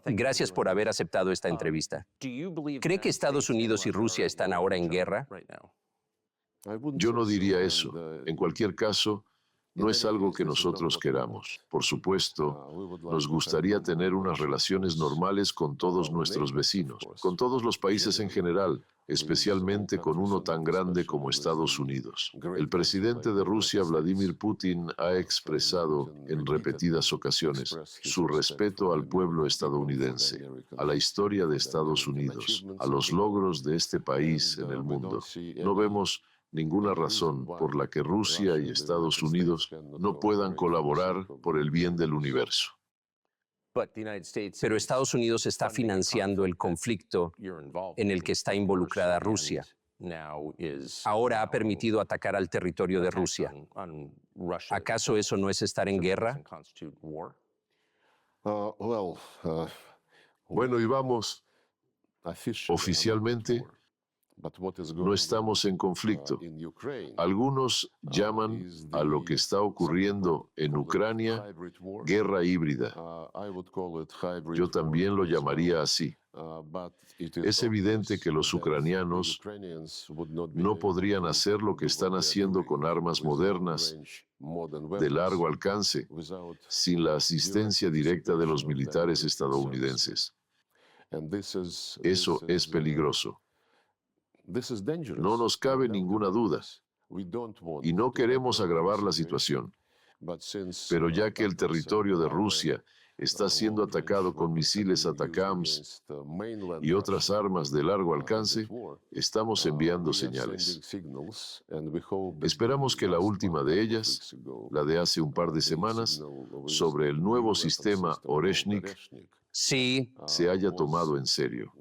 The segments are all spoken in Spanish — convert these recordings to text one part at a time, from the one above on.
Gracias por haber aceptado esta entrevista. ¿Cree que Estados Unidos y Rusia están ahora en guerra? Yo no diría eso. En cualquier caso, no es algo que nosotros queramos. Por supuesto, nos gustaría tener unas relaciones normales con todos nuestros vecinos, con todos los países en general, especialmente con uno tan grande como Estados Unidos. El presidente de Rusia, Vladimir Putin, ha expresado en repetidas ocasiones su respeto al pueblo estadounidense, a la historia de Estados Unidos, a los logros de este país en el mundo. No vemos ninguna razón por la que Rusia y Estados Unidos no puedan colaborar por el bien del universo. Pero Estados Unidos está financiando el conflicto en el que está involucrada Rusia. Ahora ha permitido atacar al territorio de Rusia. ¿Acaso eso no es estar en guerra? Bueno, y vamos, oficialmente no estamos en conflicto. Algunos llaman a lo que está ocurriendo en Ucrania guerra híbrida. Yo también lo llamaría así. Es evidente que los ucranianos no podrían hacer lo que están haciendo con armas modernas de largo alcance sin la asistencia directa de los militares estadounidenses. Eso es peligroso. No nos cabe ninguna duda, y no queremos agravar la situación. Pero ya que el territorio de Rusia está siendo atacado con misiles ATACMS y otras armas de largo alcance, estamos enviando señales. Esperamos que la última de ellas, la de hace un par de semanas, sobre el nuevo sistema Oreshnik, Sí. se haya tomado en serio.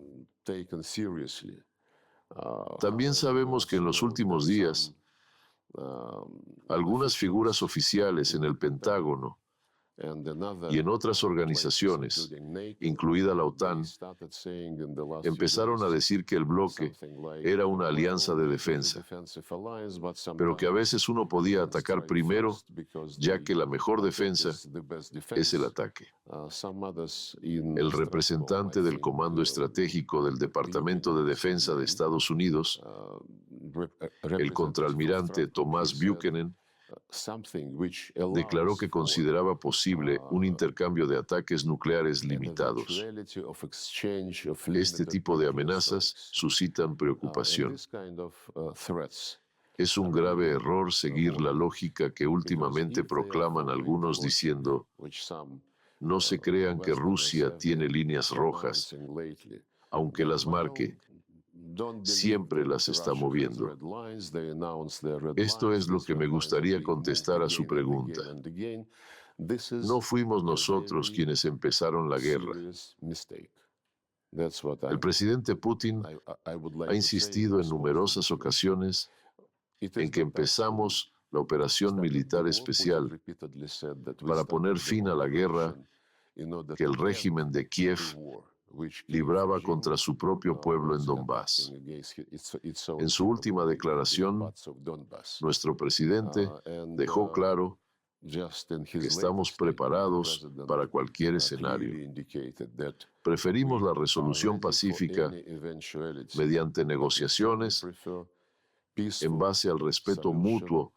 También sabemos que en los últimos días, algunas figuras oficiales en el Pentágono y en otras organizaciones, incluida la OTAN, empezaron a decir que el bloque era una alianza de defensa, pero que a veces uno podía atacar primero, ya que la mejor defensa es el ataque. El representante del Comando Estratégico del Departamento de Defensa de Estados Unidos, el contraalmirante Thomas Buchanan, declaró que consideraba posible un intercambio de ataques nucleares limitados. Este tipo de amenazas suscitan preocupación. Es un grave error seguir la lógica que últimamente proclaman algunos diciendo: no se crean que Rusia tiene líneas rojas, aunque las marque. Siempre las está moviendo. Esto es lo que me gustaría contestar a su pregunta. No fuimos nosotros quienes empezaron la guerra. El presidente Putin ha insistido en numerosas ocasiones en que empezamos la operación militar especial para poner fin a la guerra que el régimen de Kiev libraba contra su propio pueblo en Donbass. En su última declaración, nuestro presidente dejó claro que estamos preparados para cualquier escenario. Preferimos la resolución pacífica mediante negociaciones en base al respeto mutuo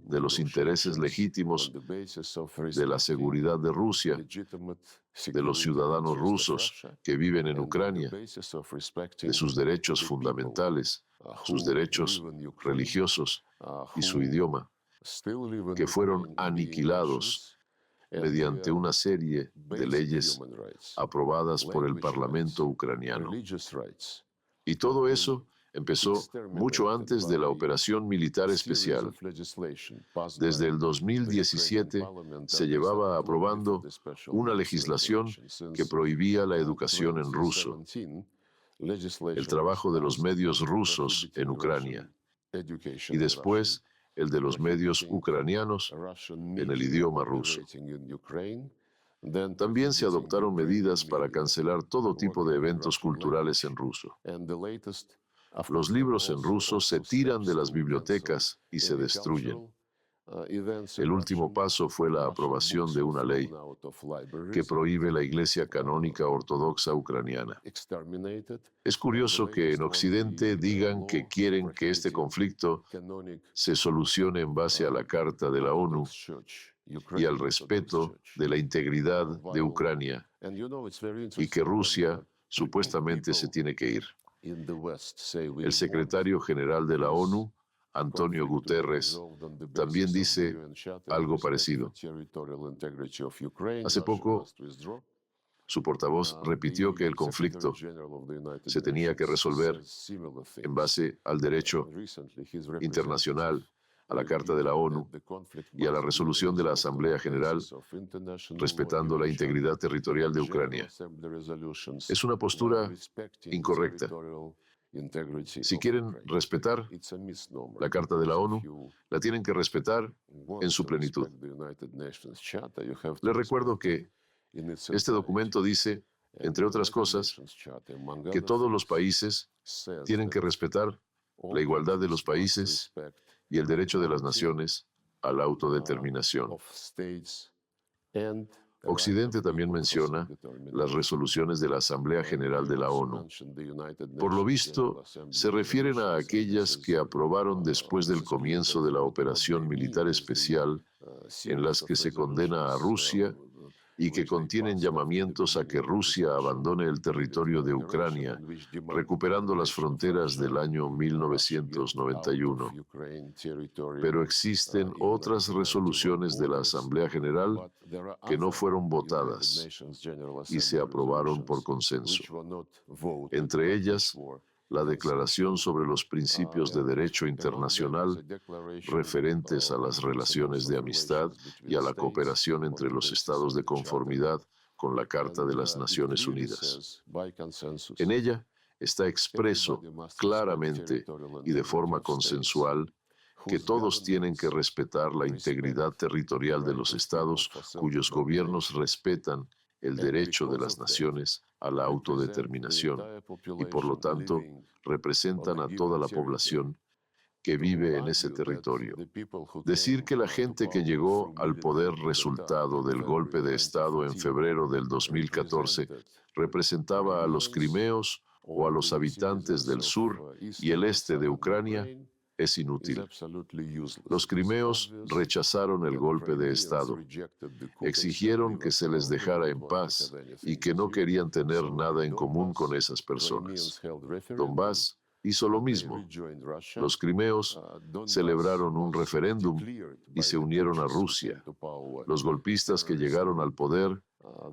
de los intereses legítimos de la seguridad de Rusia, de los ciudadanos rusos que viven en Ucrania, de sus derechos fundamentales, sus derechos religiosos y su idioma, que fueron aniquilados mediante una serie de leyes aprobadas por el Parlamento ucraniano. Y todo eso empezó mucho antes de la operación militar especial. Desde el 2017 se llevaba aprobando una legislación que prohibía la educación en ruso, el trabajo de los medios rusos en Ucrania, y después el de los medios ucranianos en el idioma ruso. También se adoptaron medidas para cancelar todo tipo de eventos culturales en ruso. Los libros en ruso se tiran de las bibliotecas y se destruyen. El último paso fue la aprobación de una ley que prohíbe la Iglesia Canónica Ortodoxa Ucraniana. Es curioso que en Occidente digan que quieren que este conflicto se solucione en base a la Carta de la ONU y al respeto de la integridad de Ucrania, y que Rusia supuestamente se tiene que ir. El secretario general de la ONU, Antonio Guterres, también dice algo parecido. Hace poco, su portavoz repitió que el conflicto se tenía que resolver en base al derecho internacional, a la Carta de la ONU y a la resolución de la Asamblea General, respetando la integridad territorial de Ucrania. Es una postura incorrecta. Si quieren respetar la Carta de la ONU, la tienen que respetar en su plenitud. Les recuerdo que este documento dice, entre otras cosas, que todos los países tienen que respetar la igualdad de los países y el derecho de las naciones a la autodeterminación. Occidente también menciona las resoluciones de la Asamblea General de la ONU. Por lo visto, se refieren a aquellas que aprobaron después del comienzo de la operación militar especial, en las que se condena a Rusia y que contienen llamamientos a que Rusia abandone el territorio de Ucrania, recuperando las fronteras del año 1991. Pero existen otras resoluciones de la Asamblea General que no fueron votadas y se aprobaron por consenso. Entre ellas, la Declaración sobre los Principios de Derecho Internacional referentes a las relaciones de amistad y a la cooperación entre los estados de conformidad con la Carta de las Naciones Unidas. En ella está expreso claramente y de forma consensual que todos tienen que respetar la integridad territorial de los estados cuyos gobiernos respetan el derecho de las naciones a la autodeterminación y, por lo tanto, representan a toda la población que vive en ese territorio. Decir que la gente que llegó al poder resultado del golpe de Estado en febrero del 2014 representaba a los crimeos o a los habitantes del sur y el este de Ucrania es inútil. Los crimeos rechazaron el golpe de Estado, exigieron que se les dejara en paz y que no querían tener nada en común con esas personas. Donbass hizo lo mismo. Los crimeos celebraron un referéndum y se unieron a Rusia. Los golpistas que llegaron al poder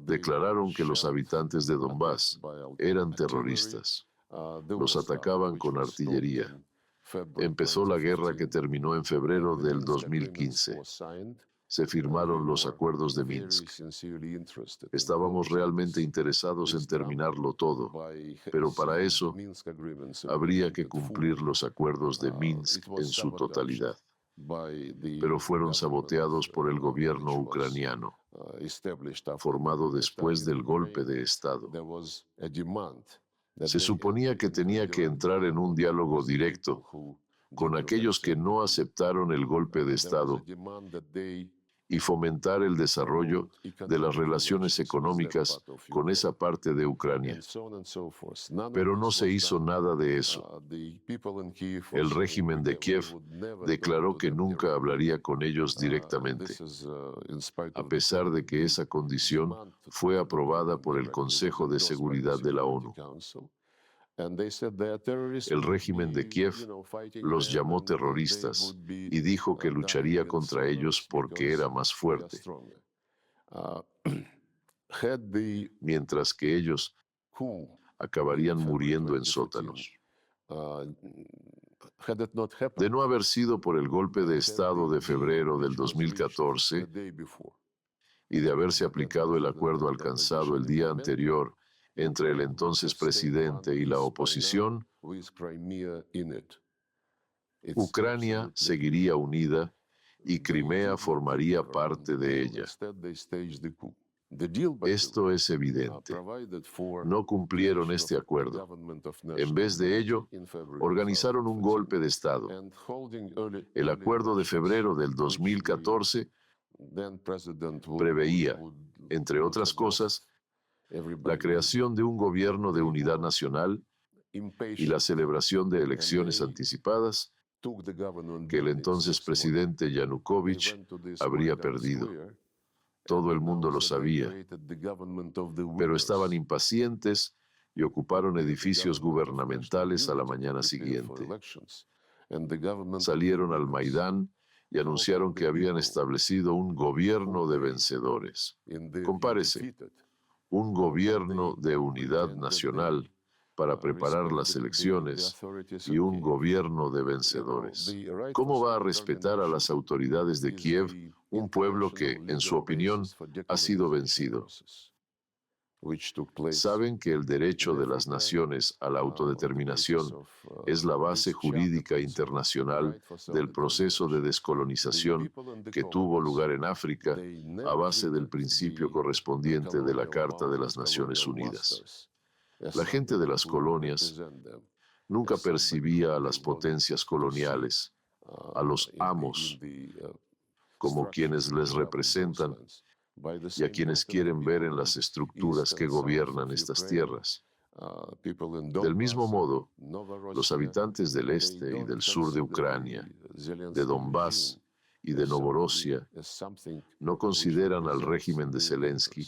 declararon que los habitantes de Donbass eran terroristas. Los atacaban con artillería. Empezó la guerra que terminó en febrero del 2015. Se firmaron los acuerdos de Minsk. Estábamos realmente interesados en terminarlo todo, pero para eso habría que cumplir los acuerdos de Minsk en su totalidad. Pero fueron saboteados por el gobierno ucraniano, formado después del golpe de Estado. Se suponía que tenía que entrar en un diálogo directo con aquellos que no aceptaron el golpe de Estado y fomentar el desarrollo de las relaciones económicas con esa parte de Ucrania. Pero no se hizo nada de eso. El régimen de Kiev declaró que nunca hablaría con ellos directamente, a pesar de que esa condición fue aprobada por el Consejo de Seguridad de la ONU. El régimen de Kiev los llamó terroristas y dijo que lucharía contra ellos porque era más fuerte, mientras que ellos acabarían muriendo en sótanos. De no haber sido por el golpe de Estado de febrero del 2014 y de haberse aplicado el acuerdo alcanzado el día anterior entre el entonces presidente y la oposición, Ucrania seguiría unida y Crimea formaría parte de ella. Esto es evidente. No cumplieron este acuerdo. En vez de ello, organizaron un golpe de Estado. El acuerdo de febrero del 2014 preveía, entre otras cosas, la creación de un gobierno de unidad nacional y la celebración de elecciones anticipadas que el entonces presidente Yanukovych habría perdido. Todo el mundo lo sabía, pero estaban impacientes y ocuparon edificios gubernamentales a la mañana siguiente. Salieron al Maidán y anunciaron que habían establecido un gobierno de vencedores. Compárese, un gobierno de unidad nacional para preparar las elecciones y un gobierno de vencedores. ¿Cómo va a respetar a las autoridades de Kiev un pueblo que, en su opinión, ha sido vencido? Saben que el derecho de las naciones a la autodeterminación es la base jurídica internacional del proceso de descolonización que tuvo lugar en África a base del principio correspondiente de la Carta de las Naciones Unidas. La gente de las colonias nunca percibía a las potencias coloniales, a los amos, como quienes les representan y a quienes quieren ver en las estructuras que gobiernan estas tierras. Del mismo modo, los habitantes del este y del sur de Ucrania, de Donbass y de Novorossiya, no consideran al régimen de Zelensky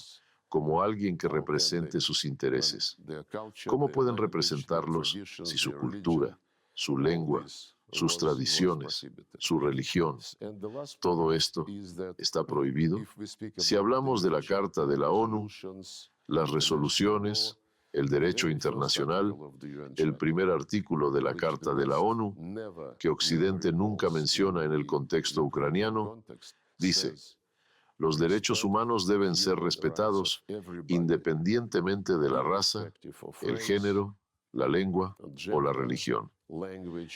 como alguien que represente sus intereses. ¿Cómo pueden representarlos si su cultura, su lengua, sus tradiciones, su religión, todo esto está prohibido? Si hablamos de la Carta de la ONU, las resoluciones, el derecho internacional, el primer artículo de la Carta de la ONU, que Occidente nunca menciona en el contexto ucraniano, dice: los derechos humanos deben ser respetados independientemente de la raza, el género, la lengua o la religión.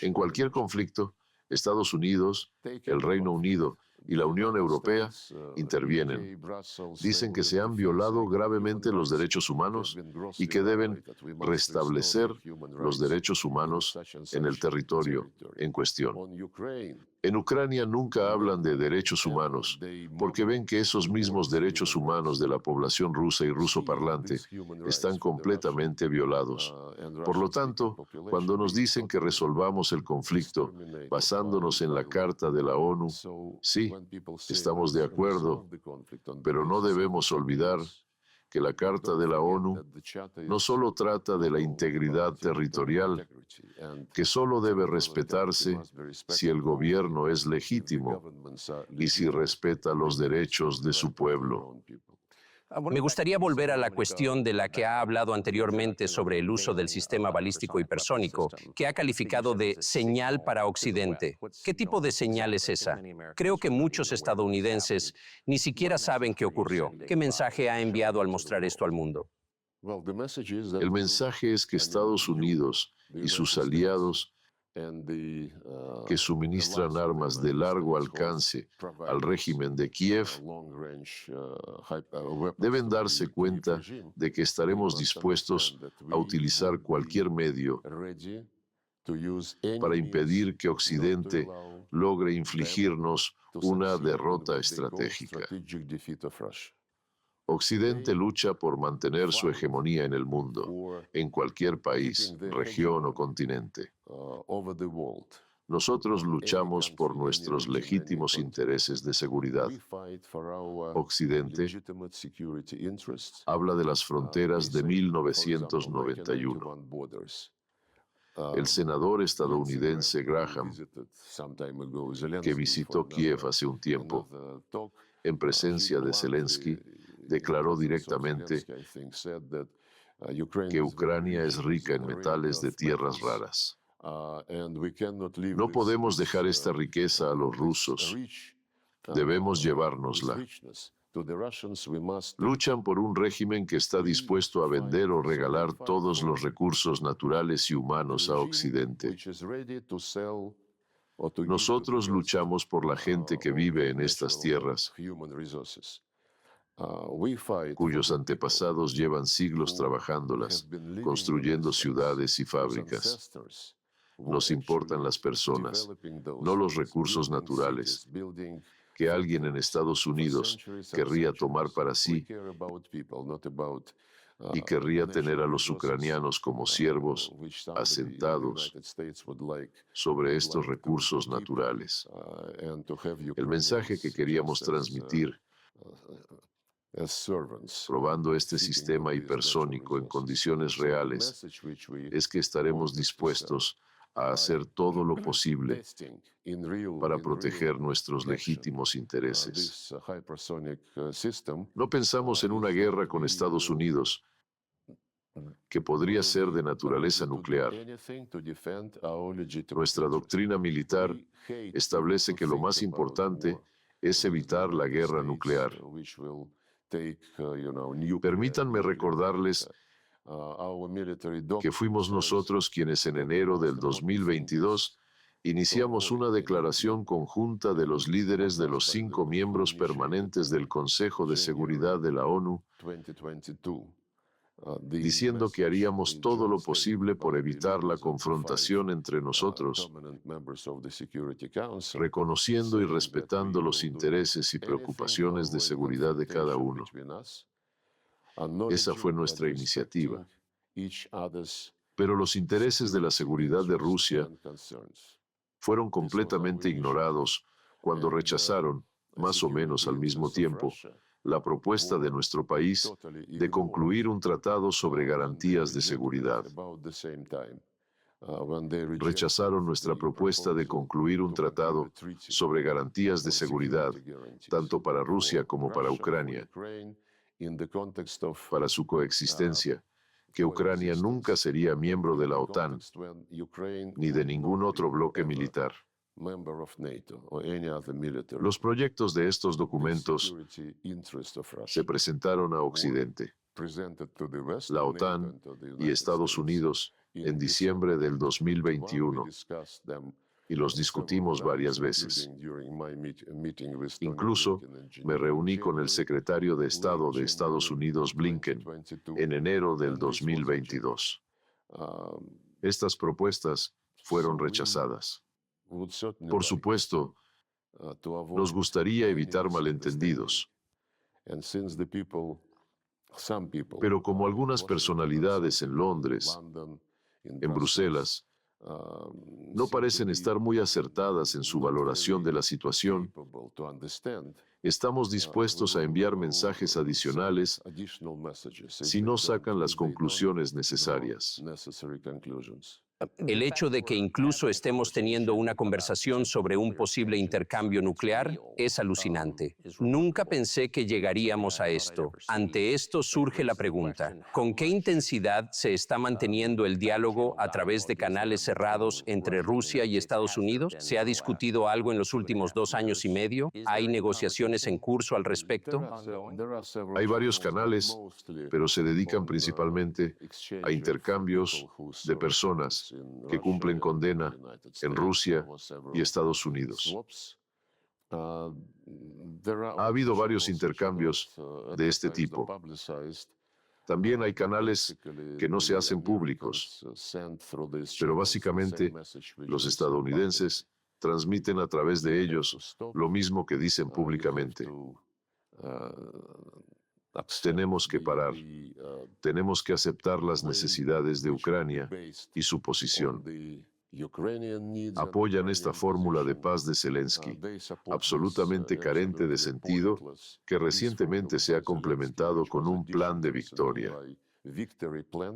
En cualquier conflicto, Estados Unidos, el Reino Unido y la Unión Europea intervienen. Dicen que se han violado gravemente los derechos humanos y que deben restablecer los derechos humanos en el territorio en cuestión. En Ucrania nunca hablan de derechos humanos porque ven que esos mismos derechos humanos de la población rusa y rusoparlante están completamente violados. Por lo tanto, cuando nos dicen que resolvamos el conflicto basándonos en la Carta de la ONU, sí, estamos de acuerdo, pero no debemos olvidar que la Carta de la ONU no solo trata de la integridad territorial, que solo debe respetarse si el gobierno es legítimo y si respeta los derechos de su pueblo. Me gustaría volver a la cuestión de la que ha hablado anteriormente sobre el uso del sistema balístico hipersónico, que ha calificado de señal para Occidente. ¿Qué tipo de señal es esa? Creo que muchos estadounidenses ni siquiera saben qué ocurrió. ¿Qué mensaje ha enviado al mostrar esto al mundo? El mensaje es que Estados Unidos y sus aliados que suministran armas de largo alcance al régimen de Kiev deben darse cuenta de que estaremos dispuestos a utilizar cualquier medio para impedir que Occidente logre infligirnos una derrota estratégica. Occidente lucha por mantener su hegemonía en el mundo, en cualquier país, región o continente. Nosotros luchamos por nuestros legítimos intereses de seguridad. Occidente habla de las fronteras de 1991. El senador estadounidense Graham, que visitó Kiev hace un tiempo, en presencia de Zelensky, declaró directamente que Ucrania es rica en metales de tierras raras. No podemos dejar esta riqueza a los rusos. Debemos llevárnosla. Luchan por un régimen que está dispuesto a vender o regalar todos los recursos naturales y humanos a Occidente. Nosotros luchamos por la gente que vive en estas tierras. cuyos antepasados llevan siglos trabajándolas, construyendo ciudades y fábricas. Nos importan las personas, no los recursos naturales, que alguien en Estados Unidos querría tomar para sí y querría tener a los ucranianos como siervos asentados sobre estos recursos naturales. El mensaje que queríamos transmitir, probando este sistema hipersónico en condiciones reales, es que estaremos dispuestos a hacer todo lo posible para proteger nuestros legítimos intereses. No pensamos en una guerra con Estados Unidos, que podría ser de naturaleza nuclear. Nuestra doctrina militar establece que lo más importante es evitar la guerra nuclear. Permítanme recordarles que fuimos nosotros quienes en enero del 2022 iniciamos una declaración conjunta de los líderes de los 5 miembros permanentes del Consejo de Seguridad de la ONU, diciendo que haríamos todo lo posible por evitar la confrontación entre nosotros, reconociendo y respetando los intereses y preocupaciones de seguridad de cada uno. Esa fue nuestra iniciativa. Pero los intereses de la seguridad de Rusia fueron completamente ignorados cuando rechazaron, más o menos al mismo tiempo, la propuesta de nuestro país de concluir un tratado sobre garantías de seguridad. Rechazaron nuestra propuesta de concluir un tratado sobre garantías de seguridad, tanto para Rusia como para Ucrania, para su coexistencia, que Ucrania nunca sería miembro de la OTAN ni de ningún otro bloque militar. Los proyectos de estos documentos se presentaron a Occidente, la OTAN y Estados Unidos en diciembre del 2021, y los discutimos varias veces. Incluso me reuní con el secretario de Estado de Estados Unidos, Blinken, en enero del 2022. Estas propuestas fueron rechazadas. Por supuesto, nos gustaría evitar malentendidos, pero como algunas personalidades en Londres, en Bruselas, no parecen estar muy acertadas en su valoración de la situación, estamos dispuestos a enviar mensajes adicionales si no sacan las conclusiones necesarias. El hecho de que incluso estemos teniendo una conversación sobre un posible intercambio nuclear es alucinante. Nunca pensé que llegaríamos a esto. Ante esto surge la pregunta, ¿con qué intensidad se está manteniendo el diálogo a través de canales cerrados entre Rusia y Estados Unidos? ¿Se ha discutido algo en los últimos 2 años y medio? ¿Hay negociaciones en curso al respecto? Hay varios canales, pero se dedican principalmente a intercambios de personas que cumplen condena en Rusia y Estados Unidos. Ha habido varios intercambios de este tipo. También hay canales que no se hacen públicos, pero básicamente los estadounidenses transmiten a través de ellos lo mismo que dicen públicamente. Tenemos que parar. Tenemos que aceptar las necesidades de Ucrania y su posición. Apoyan esta fórmula de paz de Zelensky, absolutamente carente de sentido, que recientemente se ha complementado con un plan de victoria.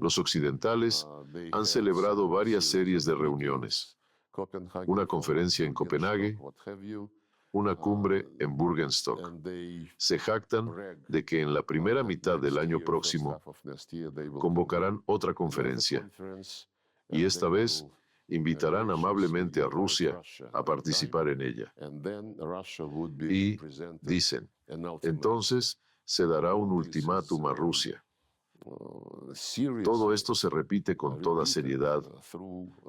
Los occidentales han celebrado varias series de reuniones, una conferencia en Copenhague, una cumbre en Bürgenstock. Se jactan de que en la primera mitad del año próximo convocarán otra conferencia y esta vez invitarán amablemente a Rusia a participar en ella. Y dicen, entonces se dará un ultimátum a Rusia. Todo esto se repite con toda seriedad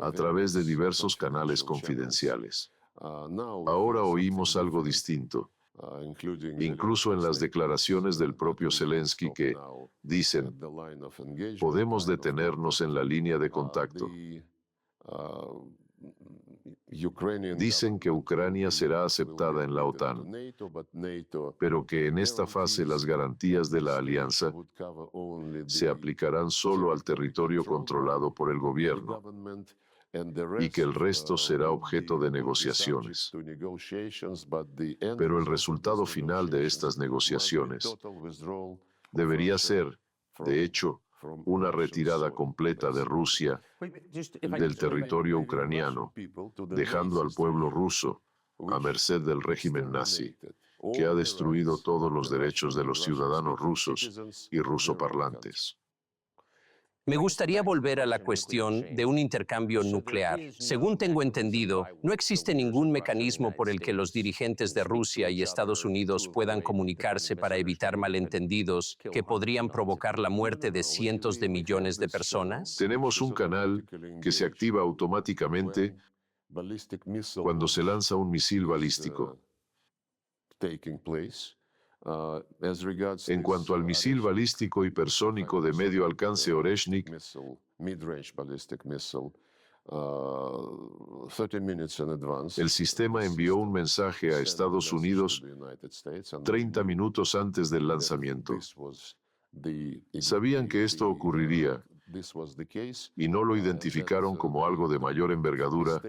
a través de diversos canales confidenciales. Ahora oímos algo distinto. incluso en las declaraciones del propio Zelensky que dicen, podemos detenernos en la línea de contacto. Dicen que Ucrania será aceptada en la OTAN, pero que en esta fase las garantías de la alianza se aplicarán solo al territorio controlado por el gobierno y que el resto será objeto de negociaciones. Pero el resultado final de estas negociaciones debería ser, de hecho, una retirada completa de Rusia del territorio ucraniano, dejando al pueblo ruso a merced del régimen nazi, que ha destruido todos los derechos de los ciudadanos rusos y rusoparlantes. Me gustaría volver a la cuestión de un intercambio nuclear. Según tengo entendido, no existe ningún mecanismo por el que los dirigentes de Rusia y Estados Unidos puedan comunicarse para evitar malentendidos que podrían provocar la muerte de cientos de millones de personas. Tenemos un canal que se activa automáticamente cuando se lanza un misil balístico. En cuanto al misil balístico hipersónico de medio alcance Oreshnik, el sistema envió un mensaje a Estados Unidos 30 minutos antes del lanzamiento. Sabían que esto ocurriría y no lo identificaron como algo de mayor envergadura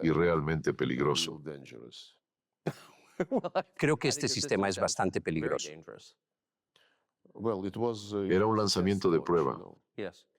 y realmente peligroso. Creo que este sistema es bastante peligroso. Era un lanzamiento de prueba.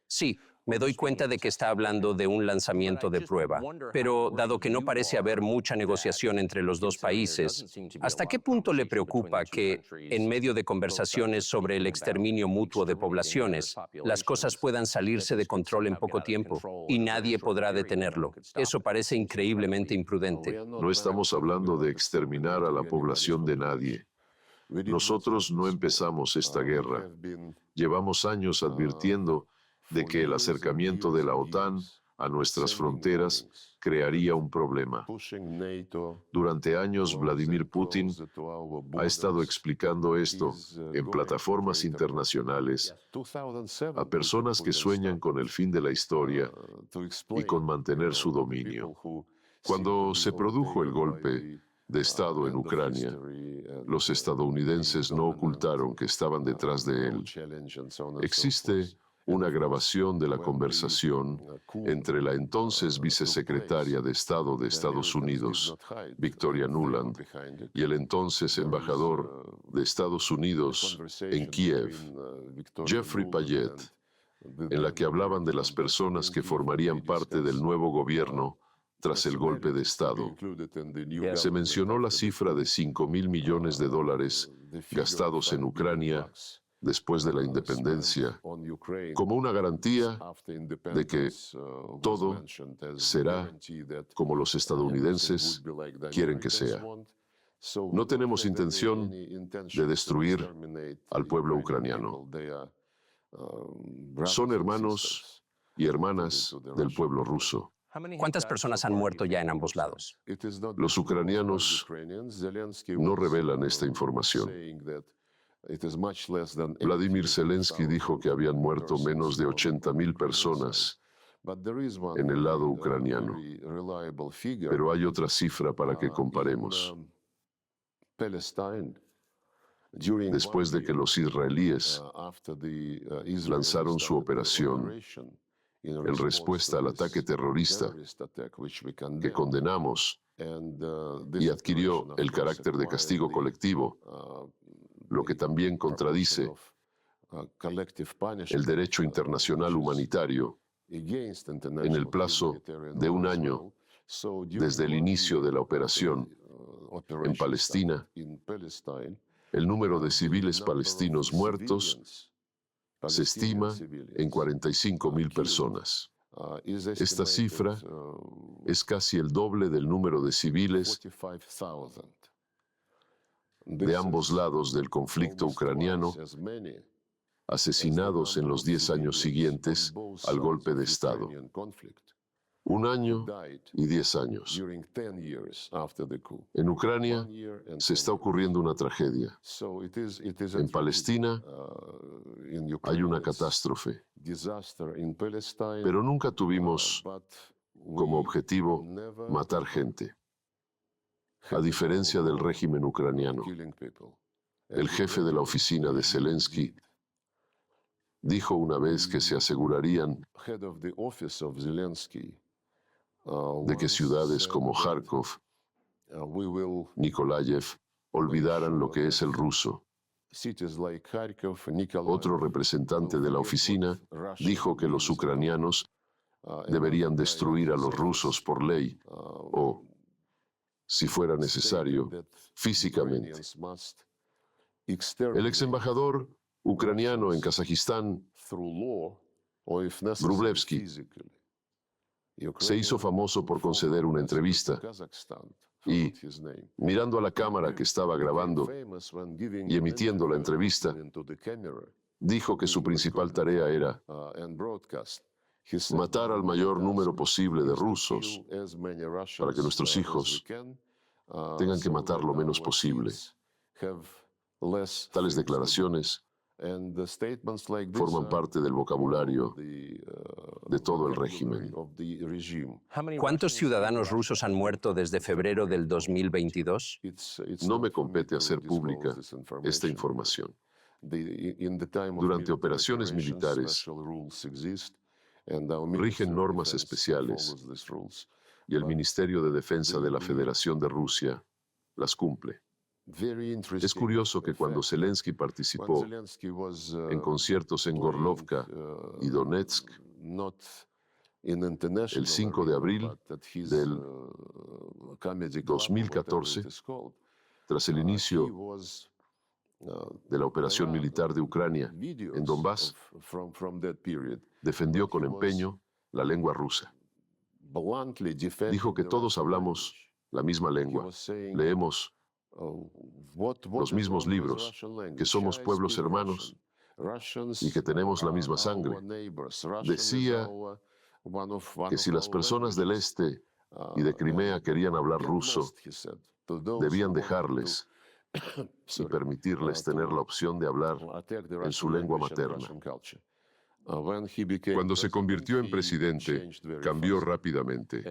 Sí, me doy cuenta de que está hablando de un lanzamiento de prueba, pero dado que no parece haber mucha negociación entre los dos países, ¿hasta qué punto le preocupa que, en medio de conversaciones sobre el exterminio mutuo de poblaciones, las cosas puedan salirse de control en poco tiempo y nadie podrá detenerlo? Eso parece increíblemente imprudente. No estamos hablando de exterminar a la población de nadie. Nosotros no empezamos esta guerra. Llevamos años advirtiendo de que el acercamiento de la OTAN a nuestras fronteras crearía un problema. Durante años, Vladimir Putin ha estado explicando esto en plataformas internacionales a personas que sueñan con el fin de la historia y con mantener su dominio. Cuando se produjo el golpe de Estado en Ucrania, los estadounidenses no ocultaron que estaban detrás de él. Existe una grabación de la conversación entre la entonces vicesecretaria de Estado de Estados Unidos, Victoria Nuland, y el entonces embajador de Estados Unidos en Kiev, Jeffrey Payette, en la que hablaban de las personas que formarían parte del nuevo gobierno tras el golpe de Estado. Se mencionó la cifra de $5,000 millones gastados en Ucrania después de la independencia, como una garantía de que todo será como los estadounidenses quieren que sea. No tenemos intención de destruir al pueblo ucraniano. Son hermanos y hermanas del pueblo ruso. ¿Cuántas personas han muerto ya en ambos lados? Los ucranianos no revelan esta información. Vladimir Zelensky dijo que habían muerto menos de 80,000 personas en el lado ucraniano, pero hay otra cifra para que comparemos. Después de que los israelíes lanzaron su operación en respuesta al ataque terrorista que condenamos y adquirió el carácter de castigo colectivo, lo que también contradice el derecho internacional humanitario. En el plazo de un año desde el inicio de la operación en Palestina, el número de civiles palestinos muertos se estima en 45,000 personas. Esta cifra es casi el doble del número de civiles de ambos lados del conflicto ucraniano asesinados en los 10 años siguientes al golpe de Estado. 1 año y 10 años. En Ucrania se está ocurriendo una tragedia. En Palestina hay una catástrofe, pero nunca tuvimos como objetivo matar gente, a diferencia del régimen ucraniano. El jefe de la oficina de Zelensky dijo una vez que se asegurarían de que ciudades como Kharkov, Nikolayev, olvidaran lo que es el ruso. Otro representante de la oficina dijo que los ucranianos deberían destruir a los rusos por ley o, si fuera necesario, físicamente. El ex embajador ucraniano en Kazajistán, Grublevsky, se hizo famoso por conceder una entrevista y, mirando a la cámara que estaba grabando y emitiendo la entrevista, dijo que su principal tarea era matar al mayor número posible de rusos para que nuestros hijos tengan que matar lo menos posible. Tales declaraciones forman parte del vocabulario de todo el régimen. ¿Cuántos ciudadanos rusos han muerto desde febrero del 2022? No me compete hacer pública esta información. Durante operaciones militares rigen normas especiales y el Ministerio de Defensa de la Federación de Rusia las cumple. Es curioso que cuando Zelensky participó en conciertos en Gorlovka y Donetsk el 5 de abril del 2014, tras el inicio de la operación militar de Ucrania en Donbass, defendió con empeño la lengua rusa. Dijo que todos hablamos la misma lengua, leemos los mismos libros, que somos pueblos hermanos y que tenemos la misma sangre. Decía que si las personas del este y de Crimea querían hablar ruso, debían dejarles y permitirles tener la opción de hablar en su lengua materna. Cuando se convirtió en presidente, cambió rápidamente.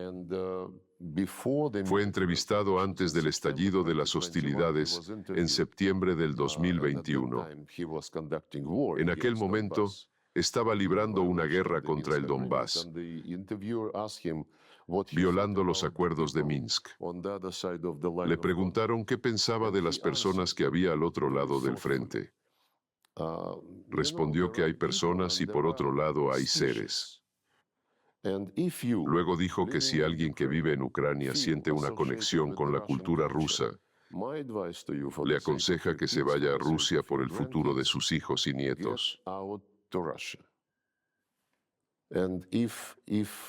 Fue entrevistado antes del estallido de las hostilidades en septiembre del 2021. En aquel momento, estaba librando una guerra contra el Donbass, violando los acuerdos de Minsk. Le preguntaron qué pensaba de las personas que había al otro lado del frente. Respondió que hay personas y por otro lado hay seres. Luego dijo que si alguien que vive en Ucrania siente una conexión con la cultura rusa, le aconseja que se vaya a Rusia por el futuro de sus hijos y nietos.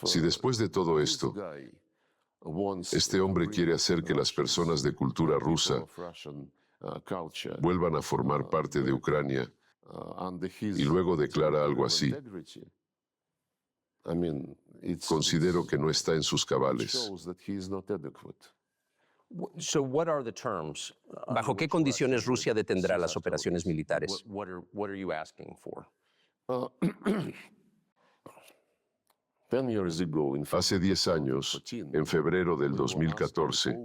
Si después de todo esto, este hombre quiere hacer que las personas de cultura rusa vuelvan a formar parte de Ucrania y luego declara algo así, considero que no está en sus cabales. ¿Bajo qué condiciones Rusia detendrá las operaciones militares? Hace 10 años, en febrero del 2014,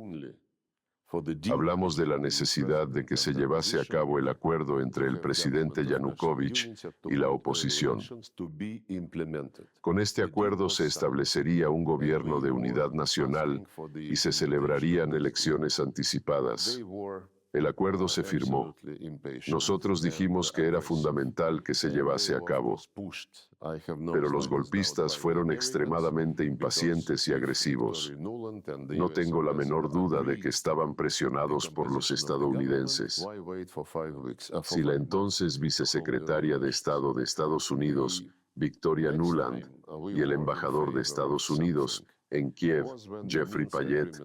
hablamos de la necesidad de que se llevase a cabo el acuerdo entre el presidente Yanukovych y la oposición. Con este acuerdo se establecería un gobierno de unidad nacional y se celebrarían elecciones anticipadas. El acuerdo se firmó. Nosotros dijimos que era fundamental que se llevase a cabo, pero los golpistas fueron extremadamente impacientes y agresivos. No tengo la menor duda de que estaban presionados por los estadounidenses. Si la entonces vicesecretaria de Estado de Estados Unidos, Victoria Nuland, y el embajador de Estados Unidos En Kiev, Jeffrey Payet,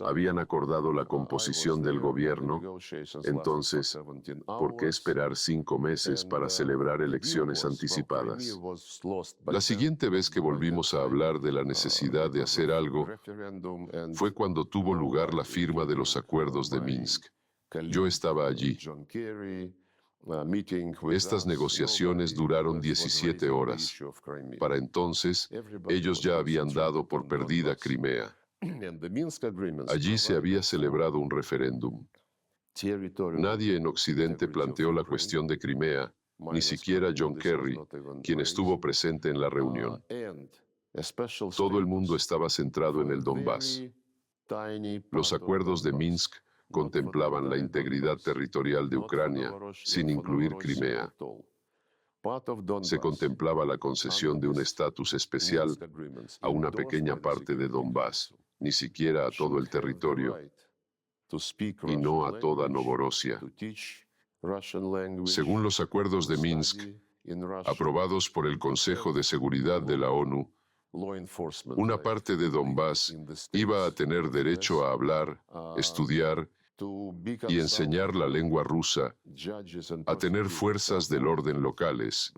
habían acordado la composición del gobierno. Entonces, ¿por qué esperar 5 meses para celebrar elecciones anticipadas? La siguiente vez que volvimos a hablar de la necesidad de hacer algo fue cuando tuvo lugar la firma de los acuerdos de Minsk. Yo estaba allí. Estas negociaciones duraron 17 horas. Para entonces, ellos ya habían dado por perdida Crimea. Allí se había celebrado un referéndum. Nadie en Occidente planteó la cuestión de Crimea, ni siquiera John Kerry, quien estuvo presente en la reunión. Todo el mundo estaba centrado en el Donbass. Los acuerdos de Minsk contemplaban la integridad territorial de Ucrania, sin incluir Crimea. Se contemplaba la concesión de un estatus especial a una pequeña parte de Donbass, ni siquiera a todo el territorio, y no a toda Novorosia. Según los acuerdos de Minsk, aprobados por el Consejo de Seguridad de la ONU, una parte de Donbass iba a tener derecho a hablar, estudiar y enseñar la lengua rusa, a tener fuerzas del orden locales,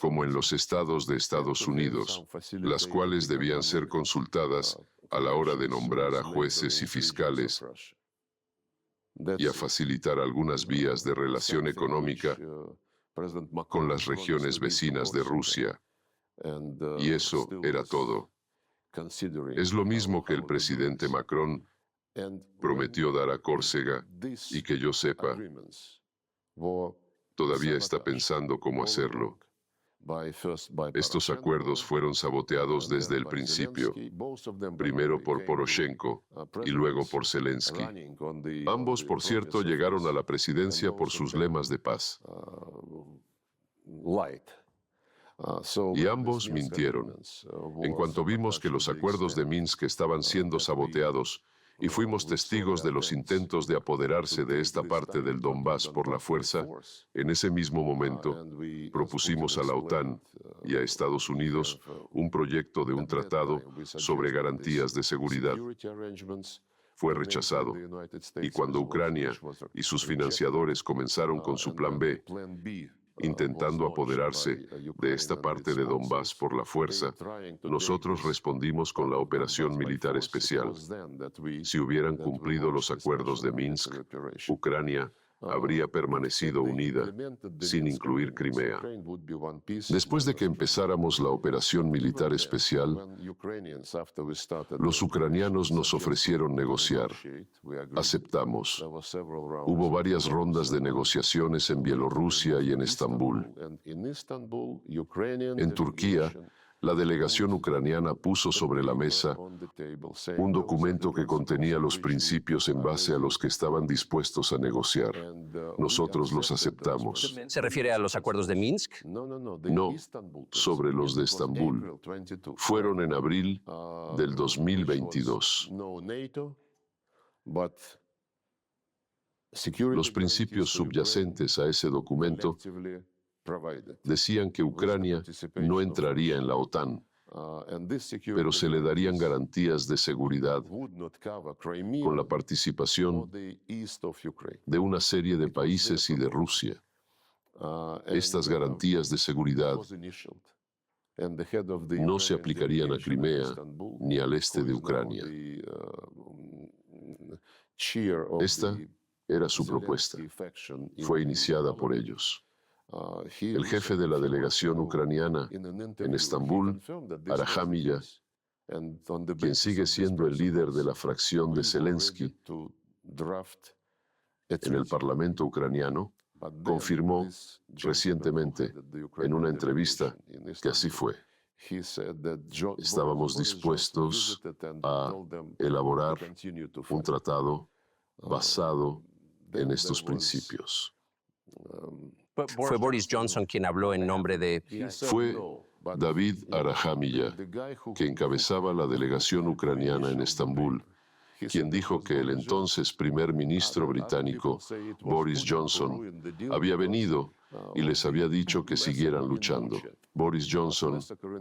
como en los estados de Estados Unidos, las cuales debían ser consultadas a la hora de nombrar a jueces y fiscales, y a facilitar algunas vías de relación económica con las regiones vecinas de Rusia. Y eso era todo. Es lo mismo que el presidente Macron prometió dar a Córcega y que yo sepa, todavía está pensando cómo hacerlo. Estos acuerdos fueron saboteados desde el principio, primero por Poroshenko y luego por Zelensky. Ambos, por cierto, llegaron a la presidencia por sus lemas de paz. Y ambos mintieron. En cuanto vimos que los acuerdos de Minsk estaban siendo saboteados y fuimos testigos de los intentos de apoderarse de esta parte del Donbass por la fuerza, en ese mismo momento propusimos a la OTAN y a Estados Unidos un proyecto de un tratado sobre garantías de seguridad. Fue rechazado, y cuando Ucrania y sus financiadores comenzaron con su plan B, intentando apoderarse de esta parte de Donbass por la fuerza, nosotros respondimos con la operación militar especial. Si hubieran cumplido los acuerdos de Minsk, Ucrania habría permanecido unida, sin incluir Crimea. Después de que empezáramos la operación militar especial, los ucranianos nos ofrecieron negociar. Aceptamos. Hubo varias rondas de negociaciones en Bielorrusia y en Estambul. En Turquía, la delegación ucraniana puso sobre la mesa un documento que contenía los principios en base a los que estaban dispuestos a negociar. Nosotros los aceptamos. ¿Se refiere a los acuerdos de Minsk? No, sobre los de Estambul. Fueron en abril del 2022. Los principios subyacentes a ese documento decían que Ucrania no entraría en la OTAN, pero se le darían garantías de seguridad con la participación de una serie de países y de Rusia. Estas garantías de seguridad no se aplicarían a Crimea ni al este de Ucrania. Esta era su propuesta. Fue iniciada por ellos. El jefe de la delegación ucraniana en Estambul, Arahamiya, quien sigue siendo el líder de la fracción de Zelensky en el Parlamento ucraniano, confirmó recientemente en una entrevista que así fue. Estábamos dispuestos a elaborar un tratado basado en estos principios. Fue Boris Johnson quien habló en nombre de... Fue David Arahamiya, que encabezaba la delegación ucraniana en Estambul, quien dijo que el entonces primer ministro británico, Boris Johnson, había venido y les había dicho que siguieran luchando. Boris Johnson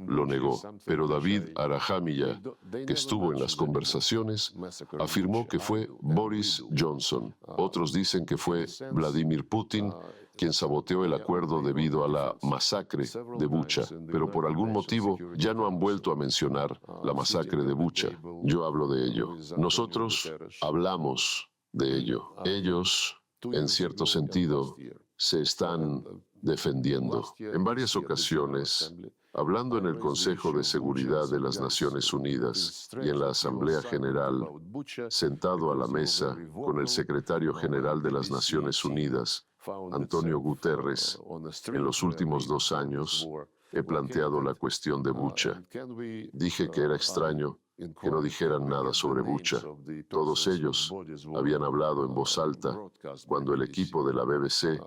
lo negó, pero David Arahamiya, que estuvo en las conversaciones, afirmó que fue Boris Johnson. Otros dicen que fue Vladimir Putin quien saboteó el acuerdo debido a la masacre de Bucha, pero por algún motivo ya no han vuelto a mencionar la masacre de Bucha. Yo hablo de ello. Nosotros hablamos de ello. Ellos, en cierto sentido, se están defendiendo. En varias ocasiones, hablando en el Consejo de Seguridad de las Naciones Unidas y en la Asamblea General, sentado a la mesa con el secretario general de las Naciones Unidas, Antonio Guterres, en los últimos 2 años, he planteado la cuestión de Bucha. Dije que era extraño que no dijeran nada sobre Bucha. Todos ellos habían hablado en voz alta cuando el equipo de la BBC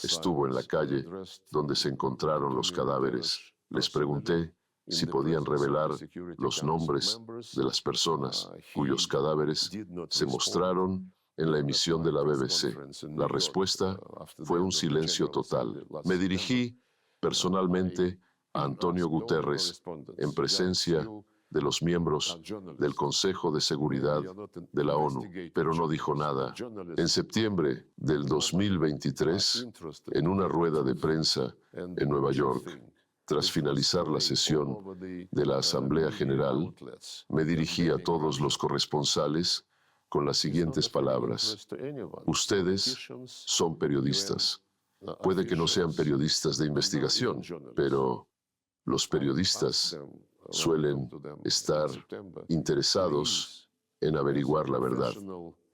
estuvo en la calle donde se encontraron los cadáveres. Les pregunté si podían revelar los nombres de las personas cuyos cadáveres se mostraron en la emisión de la BBC. La respuesta fue un silencio total. Me dirigí personalmente a Antonio Guterres en presencia de los miembros del Consejo de Seguridad de la ONU, pero no dijo nada. En septiembre del 2023, en una rueda de prensa en Nueva York, tras finalizar la sesión de la Asamblea General, me dirigí a todos los corresponsales con las siguientes palabras. Ustedes son periodistas. Puede que no sean periodistas de investigación, pero los periodistas suelen estar interesados en averiguar la verdad.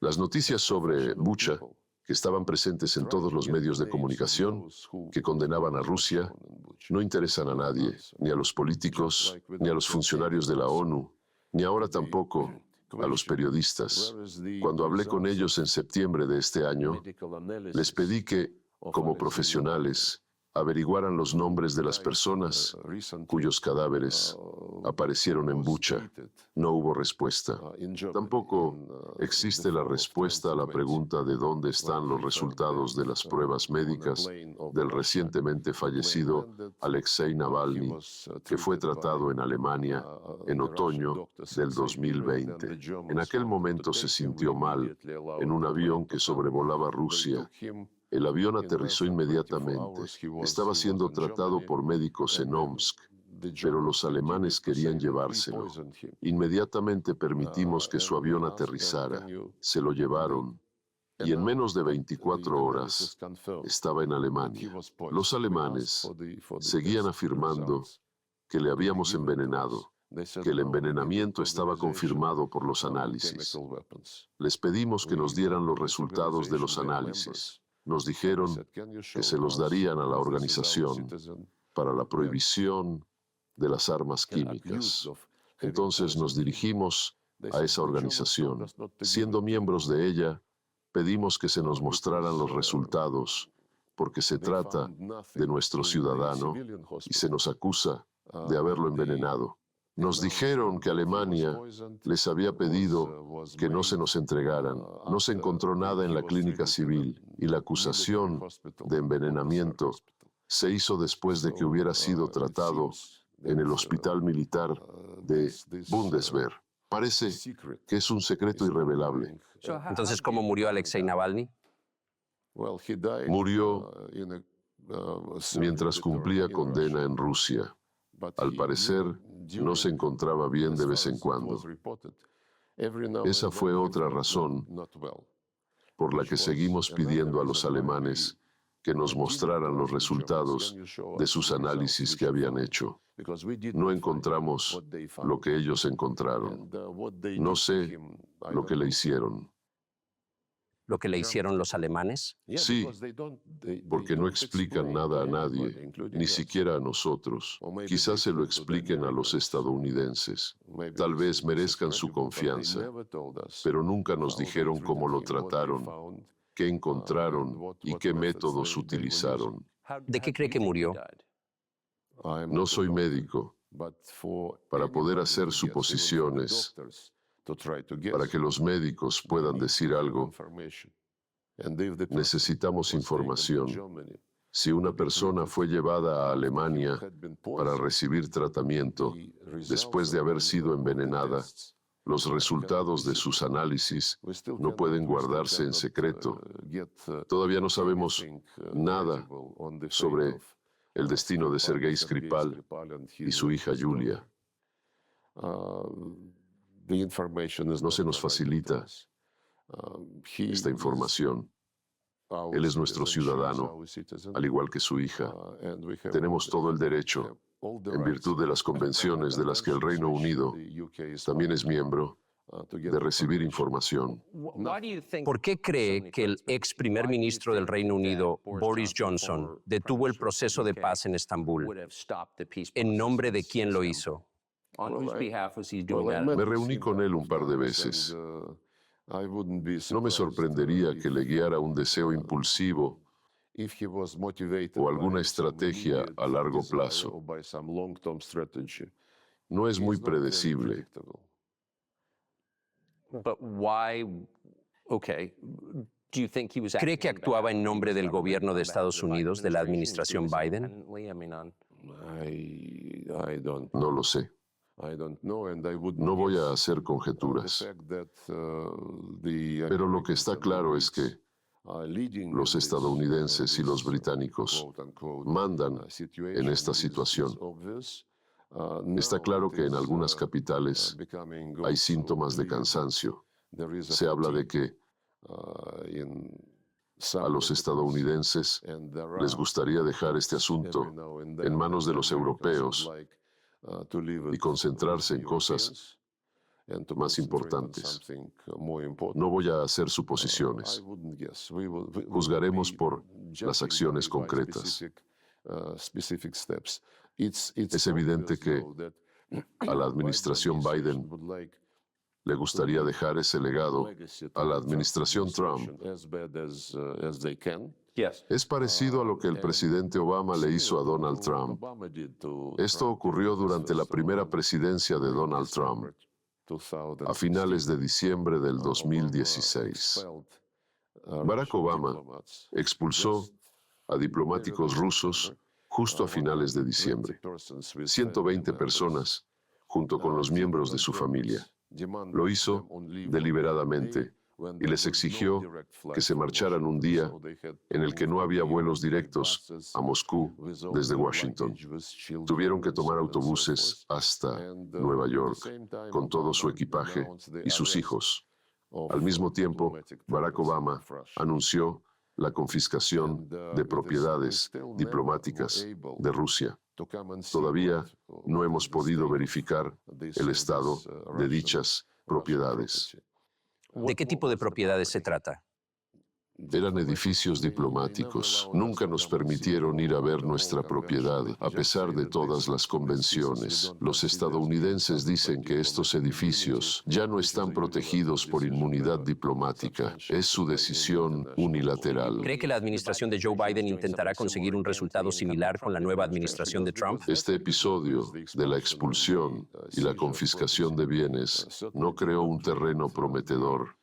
Las noticias sobre Bucha, que estaban presentes en todos los medios de comunicación que condenaban a Rusia, no interesan a nadie, ni a los políticos, ni a los funcionarios de la ONU, ni ahora tampoco a los periodistas. Cuando hablé con ellos en septiembre de este año, les pedí que, como profesionales, averiguaran los nombres de las personas cuyos cadáveres aparecieron en Bucha. No hubo respuesta. Tampoco existe la respuesta a la pregunta de dónde están los resultados de las pruebas médicas del recientemente fallecido Alexei Navalny, que fue tratado en Alemania en otoño del 2020. En aquel momento se sintió mal en un avión que sobrevolaba Rusia. El avión aterrizó inmediatamente. Estaba siendo tratado por médicos en Omsk, pero los alemanes querían llevárselo. Inmediatamente permitimos que su avión aterrizara. Se lo llevaron y en menos de 24 horas estaba en Alemania. Los alemanes seguían afirmando que le habíamos envenenado, que el envenenamiento estaba confirmado por los análisis. Les pedimos que nos dieran los resultados de los análisis. Nos dijeron que se los darían a la Organización para la Prohibición de las Armas Químicas. Entonces nos dirigimos a esa organización. Siendo miembros de ella, pedimos que se nos mostraran los resultados, porque se trata de nuestro ciudadano y se nos acusa de haberlo envenenado. Nos dijeron que Alemania les había pedido que no se nos entregaran. No se encontró nada en la clínica civil y la acusación de envenenamiento se hizo después de que hubiera sido tratado en el hospital militar de Bundeswehr. Parece que es un secreto irrevelable. Entonces, ¿cómo murió Alexei Navalny? Murió mientras cumplía condena en Rusia. Al parecer, no se encontraba bien de vez en cuando. Esa fue otra razón por la que seguimos pidiendo a los alemanes que nos mostraran los resultados de sus análisis que habían hecho. No encontramos lo que ellos encontraron. No sé lo que le hicieron. ¿Lo que le hicieron los alemanes? Sí, porque no explican nada a nadie, ni siquiera a nosotros. Quizás se lo expliquen a los estadounidenses. Tal vez merezcan su confianza, pero nunca nos dijeron cómo lo trataron, qué encontraron y qué métodos utilizaron. ¿De qué cree que murió? No soy médico. Para poder hacer suposiciones, para que los médicos puedan decir algo, necesitamos información. Si una persona fue llevada a Alemania para recibir tratamiento después de haber sido envenenada, los resultados de sus análisis no pueden guardarse en secreto. Todavía no sabemos nada sobre el destino de Sergei Skripal y su hija Yulia. No se nos facilita esta información. Él es nuestro ciudadano, al igual que su hija. Tenemos todo el derecho, en virtud de las convenciones de las que el Reino Unido también es miembro, de recibir información. ¿Por qué cree que el ex primer ministro del Reino Unido, Boris Johnson, detuvo el proceso de paz en Estambul? ¿En nombre de quién lo hizo? Me reuní con él un par de veces. No me sorprendería que le guiara un deseo impulsivo o alguna estrategia a largo plazo. No es muy predecible. ¿Cree que actuaba en nombre del gobierno de Estados Unidos, de la administración Biden? No lo sé. No voy a hacer conjeturas. Pero lo que está claro es que los estadounidenses y los británicos mandan en esta situación. Está claro que en algunas capitales hay síntomas de cansancio. Se habla de que a los estadounidenses les gustaría dejar este asunto en manos de los europeos y concentrarse en cosas más importantes. No voy a hacer suposiciones. Juzgaremos por las acciones concretas. Es evidente que a la administración Biden le gustaría dejar ese legado a la administración Trump. Es parecido a lo que el presidente Obama le hizo a Donald Trump. Esto ocurrió durante la primera presidencia de Donald Trump, a finales de diciembre del 2016. Barack Obama expulsó a diplomáticos rusos justo a finales de diciembre. 120 personas, junto con los miembros de su familia. Lo hizo deliberadamente y les exigió que se marcharan un día en el que no había vuelos directos a Moscú desde Washington. Tuvieron que tomar autobuses hasta Nueva York con todo su equipaje y sus hijos. Al mismo tiempo, Barack Obama anunció la confiscación de propiedades diplomáticas de Rusia. Todavía no hemos podido verificar el estado de dichas propiedades. ¿De qué tipo de propiedades se trata? Eran edificios diplomáticos. Nunca nos permitieron ir a ver nuestra propiedad, a pesar de todas las convenciones. Los estadounidenses dicen que estos edificios ya no están protegidos por inmunidad diplomática. Es su decisión unilateral. ¿Cree que la administración de Joe Biden intentará conseguir un resultado similar con la nueva administración de Trump? Este episodio de la expulsión y la confiscación de bienes no creó un terreno prometedor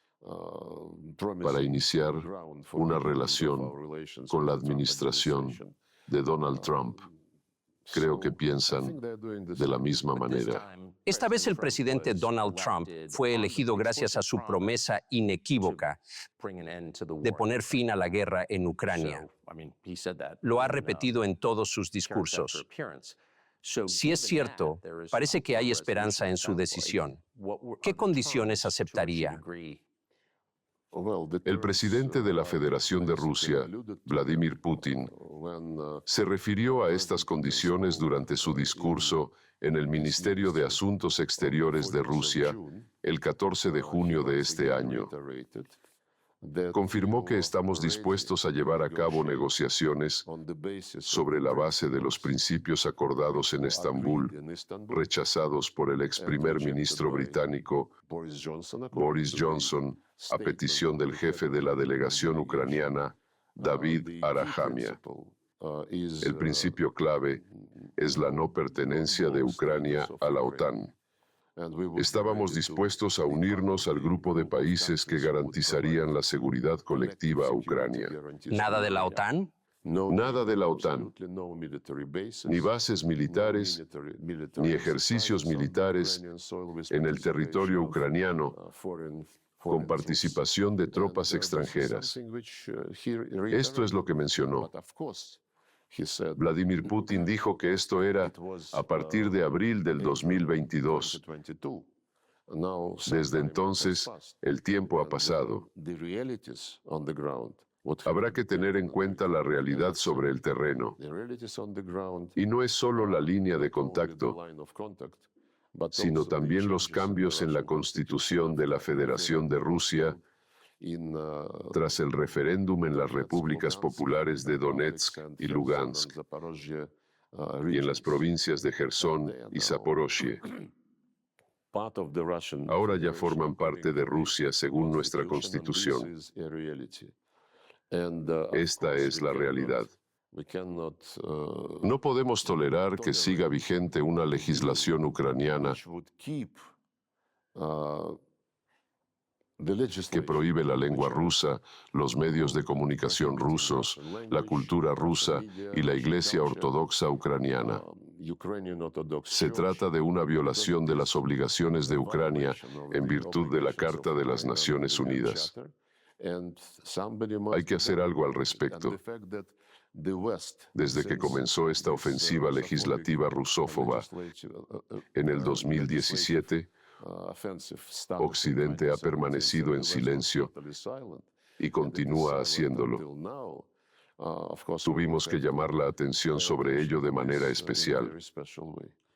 para iniciar una relación con la administración de Donald Trump. Creo que piensan de la misma manera. Esta vez el presidente Donald Trump fue elegido gracias a su promesa inequívoca de poner fin a la guerra en Ucrania. Lo ha repetido en todos sus discursos. Si es cierto, parece que hay esperanza en su decisión. ¿Qué condiciones aceptaría? El presidente de la Federación de Rusia, Vladimir Putin, se refirió a estas condiciones durante su discurso en el Ministerio de Asuntos Exteriores de Rusia el 14 de junio de este año. Confirmó que estamos dispuestos a llevar a cabo negociaciones sobre la base de los principios acordados en Estambul, rechazados por el ex primer ministro británico Boris Johnson, a petición del jefe de la delegación ucraniana, David Arahamian. El principio clave es la no pertenencia de Ucrania a la OTAN. Estábamos dispuestos a unirnos al grupo de países que garantizarían la seguridad colectiva a Ucrania. ¿Nada de la OTAN? Nada de la OTAN, ni bases militares, ni ejercicios militares en el territorio ucraniano con participación de tropas extranjeras. Esto es lo que mencionó. Vladimir Putin dijo que esto era a partir de abril del 2022. Desde entonces, el tiempo ha pasado. Habrá que tener en cuenta la realidad sobre el terreno. Y no es solo la línea de contacto, sino también los cambios en la Constitución de la Federación de Rusia tras el referéndum en las repúblicas populares de Donetsk y Lugansk y en las provincias de Jersón y Zaporozhye. Ahora ya forman parte de Rusia según nuestra Constitución. Esta es la realidad. No podemos tolerar que siga vigente una legislación ucraniana que prohíbe la lengua rusa, los medios de comunicación rusos, la cultura rusa y la Iglesia Ortodoxa ucraniana. Se trata de una violación de las obligaciones de Ucrania en virtud de la Carta de las Naciones Unidas. Hay que hacer algo al respecto. Desde que comenzó esta ofensiva legislativa rusófoba en el 2017, Occidente ha permanecido en silencio y continúa haciéndolo. Tuvimos que llamar la atención sobre ello de manera especial.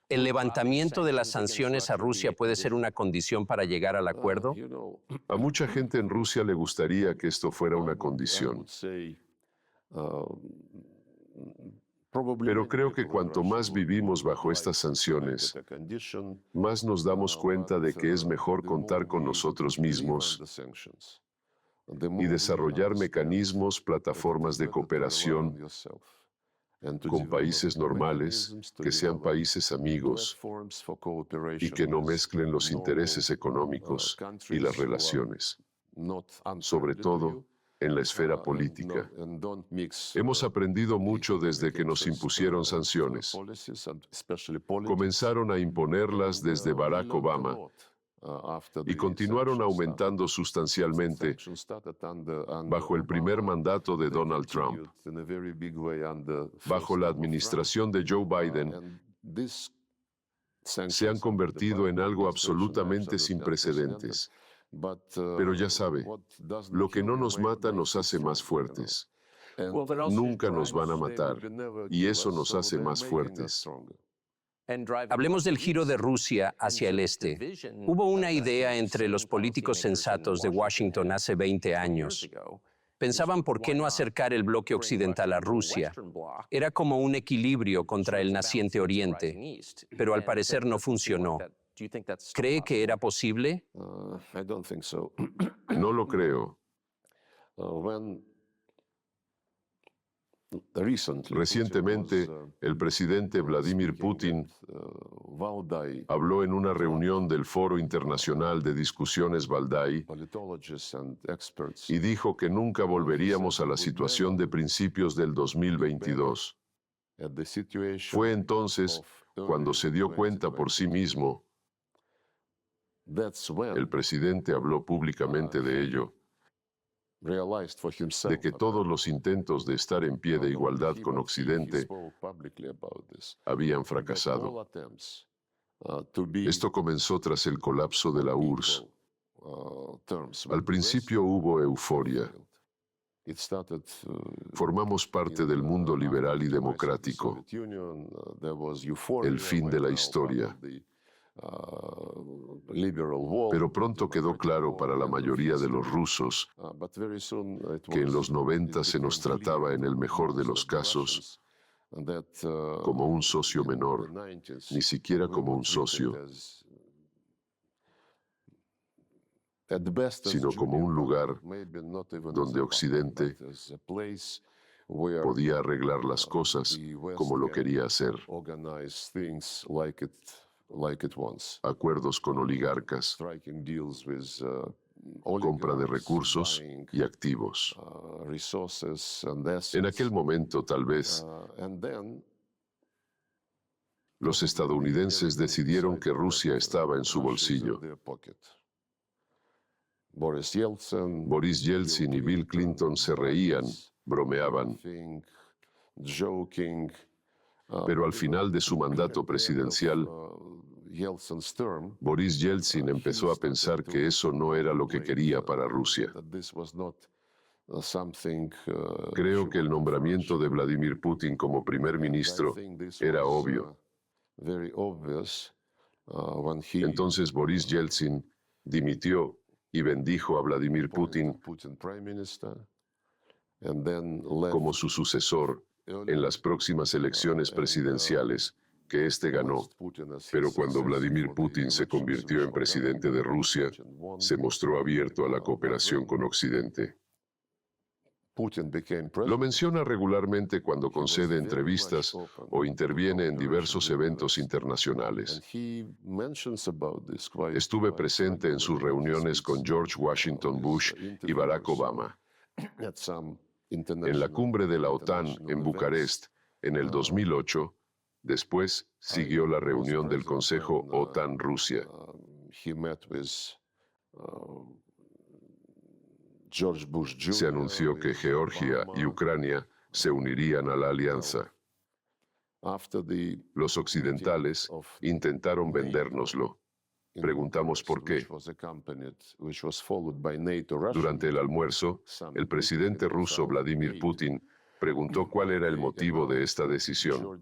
¿El levantamiento de las sanciones a Rusia puede ser una condición para llegar al acuerdo? A mucha gente en Rusia le gustaría que esto fuera una condición. Pero creo que cuanto más vivimos bajo estas sanciones, más nos damos cuenta de que es mejor contar con nosotros mismos y desarrollar mecanismos, plataformas de cooperación con países normales, que sean países amigos y que no mezclen los intereses económicos y las relaciones, sobre todo en la esfera política. Hemos aprendido mucho desde que nos impusieron sanciones. Comenzaron a imponerlas desde Barack Obama y continuaron aumentando sustancialmente bajo el primer mandato de Donald Trump. Bajo la administración de Joe Biden, se han convertido en algo absolutamente sin precedentes. Pero ya sabe, lo que no nos mata nos hace más fuertes. Nunca nos van a matar, y eso nos hace más fuertes. Hablemos del giro de Rusia hacia el este. Hubo una idea entre los políticos sensatos de Washington hace 20 años. Pensaban por qué no acercar el bloque occidental a Rusia. Era como un equilibrio contra el naciente Oriente, pero al parecer no funcionó. ¿Cree que era posible? No lo creo. Recientemente, el presidente Vladimir Putin habló en una reunión del Foro Internacional de Discusiones Valdai y dijo que nunca volveríamos a la situación de principios del 2022. Fue entonces cuando se dio cuenta por sí mismo. El presidente habló públicamente de ello, de que todos los intentos de estar en pie de igualdad con Occidente habían fracasado. Esto comenzó tras el colapso de la URSS. Al principio hubo euforia. Formamos parte del mundo liberal y democrático. El fin de la historia. Pero pronto quedó claro para la mayoría de los rusos que en los 90 se nos trataba, en el mejor de los casos, como un socio menor, ni siquiera como un socio, sino como un lugar donde Occidente podía arreglar las cosas como lo quería hacer. Acuerdos con oligarcas, compra de recursos y activos. En aquel momento, tal vez, los estadounidenses decidieron que Rusia estaba en su bolsillo. Boris Yeltsin y Bill Clinton se reían, bromeaban, pero al final de su mandato presidencial, Boris Yeltsin empezó a pensar que eso no era lo que quería para Rusia. Creo que el nombramiento de Vladimir Putin como primer ministro era obvio. Entonces Boris Yeltsin dimitió y bendijo a Vladimir Putin como su sucesor en las próximas elecciones presidenciales que éste ganó. Pero cuando Vladimir Putin se convirtió en presidente de Rusia, se mostró abierto a la cooperación con Occidente. Lo menciona regularmente cuando concede entrevistas o interviene en diversos eventos internacionales. Estuve presente en sus reuniones con George Washington Bush y Barack Obama. En la cumbre de la OTAN en Bucarest en el 2008, después siguió la reunión del Consejo OTAN-Rusia. Se anunció que Georgia y Ucrania se unirían a la alianza. Los occidentales intentaron vendérnoslo. Preguntamos por qué. Durante el almuerzo, el presidente ruso Vladimir Putin preguntó cuál era el motivo de esta decisión.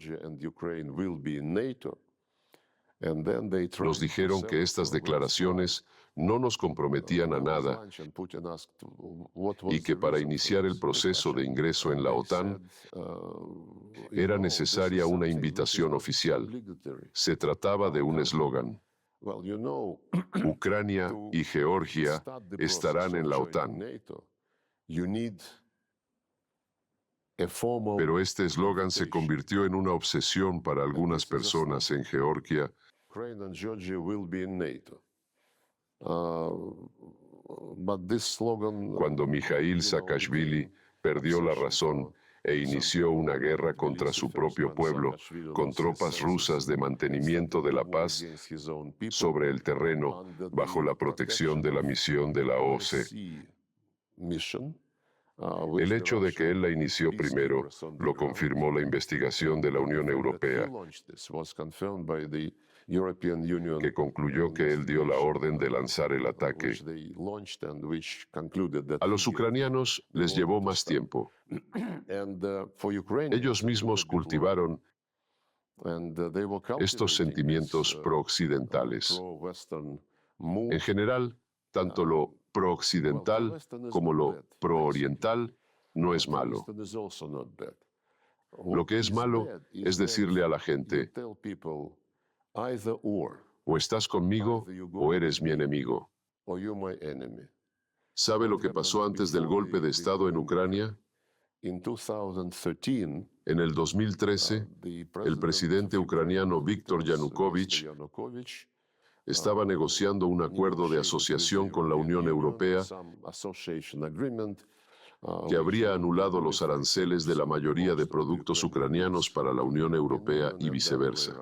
Nos dijeron que estas declaraciones no nos comprometían a nada y que para iniciar el proceso de ingreso en la OTAN era necesaria una invitación oficial. Se trataba de un eslogan. Ucrania y Georgia estarán en la OTAN. Pero este eslogan se convirtió en una obsesión para algunas personas en Georgia. Cuando Mikhail Saakashvili perdió la razón e inició una guerra contra su propio pueblo con tropas rusas de mantenimiento de la paz sobre el terreno bajo la protección de la misión de la OSCE. El hecho de que él la inició primero lo confirmó la investigación de la Unión Europea, que concluyó que él dio la orden de lanzar el ataque. A los ucranianos les llevó más tiempo. Ellos mismos cultivaron estos sentimientos pro-occidentales. En general, tanto lo pro-occidental como lo pro-oriental no es malo. Lo que es malo es decirle a la gente: o estás conmigo o eres mi enemigo. ¿Sabe lo que pasó antes del golpe de Estado en Ucrania? En el 2013, el presidente ucraniano Víktor Yanukovych estaba negociando un acuerdo de asociación con la Unión Europea que habría anulado los aranceles de la mayoría de productos ucranianos para la Unión Europea y viceversa.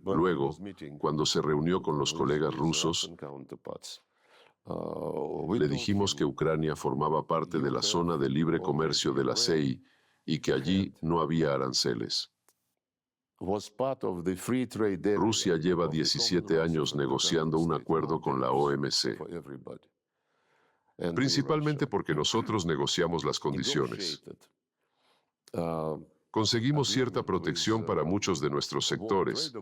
Luego, cuando se reunió con los colegas rusos, le dijimos que Ucrania formaba parte de la zona de libre comercio de la CEI y que allí no había aranceles. Rusia lleva 17 años negociando un acuerdo con la OMC, principalmente porque nosotros negociamos las condiciones. Conseguimos cierta protección para muchos de nuestros sectores,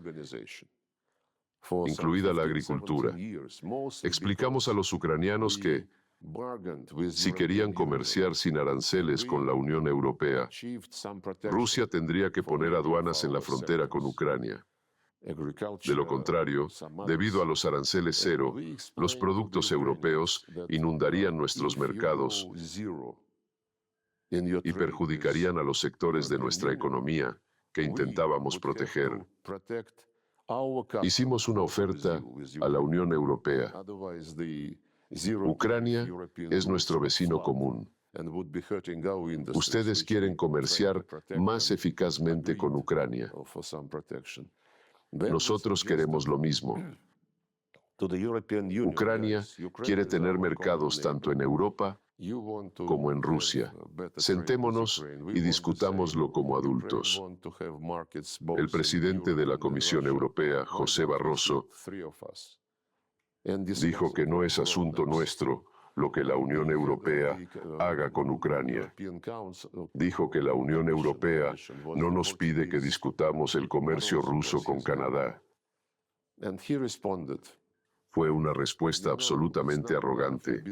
incluida la agricultura. Explicamos a los ucranianos que, si querían comerciar sin aranceles con la Unión Europea, Rusia tendría que poner aduanas en la frontera con Ucrania. De lo contrario, debido a los aranceles cero, los productos europeos inundarían nuestros mercados y perjudicarían a los sectores de nuestra economía que intentábamos proteger. Hicimos una oferta a la Unión Europea. Ucrania es nuestro vecino común. Ustedes quieren comerciar más eficazmente con Ucrania. Nosotros queremos lo mismo. Ucrania quiere tener mercados tanto en Europa como en Rusia. Sentémonos y discutámoslo como adultos. El presidente de la Comisión Europea, José Barroso, dijo que no es asunto nuestro lo que la Unión Europea haga con Ucrania. Dijo que la Unión Europea no nos pide que discutamos el comercio ruso con Canadá. Fue una respuesta absolutamente arrogante.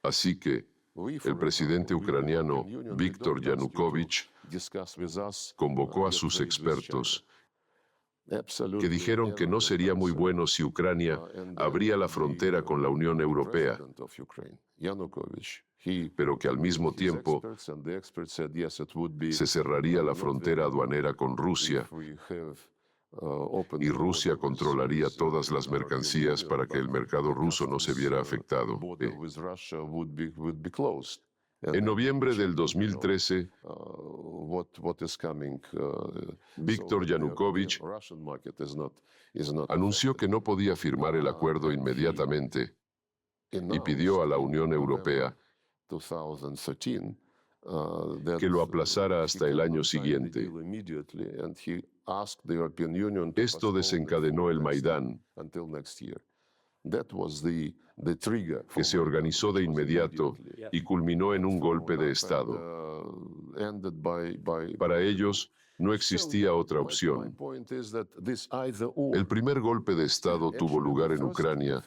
Así que el presidente ucraniano Víktor Yanukovych convocó a sus expertos que dijeron que no sería muy bueno si Ucrania abría la frontera con la Unión Europea, pero que al mismo tiempo se cerraría la frontera aduanera con Rusia y Rusia controlaría todas las mercancías para que el mercado ruso no se viera afectado. En noviembre del 2013, Víktor Yanukovych anunció que no podía firmar el acuerdo inmediatamente y pidió a la Unión Europea que lo aplazara hasta el año siguiente. Esto desencadenó el Maidán, que se organizó de inmediato y culminó en un golpe de Estado. Para ellos, no existía otra opción. El primer golpe de Estado tuvo lugar en Ucrania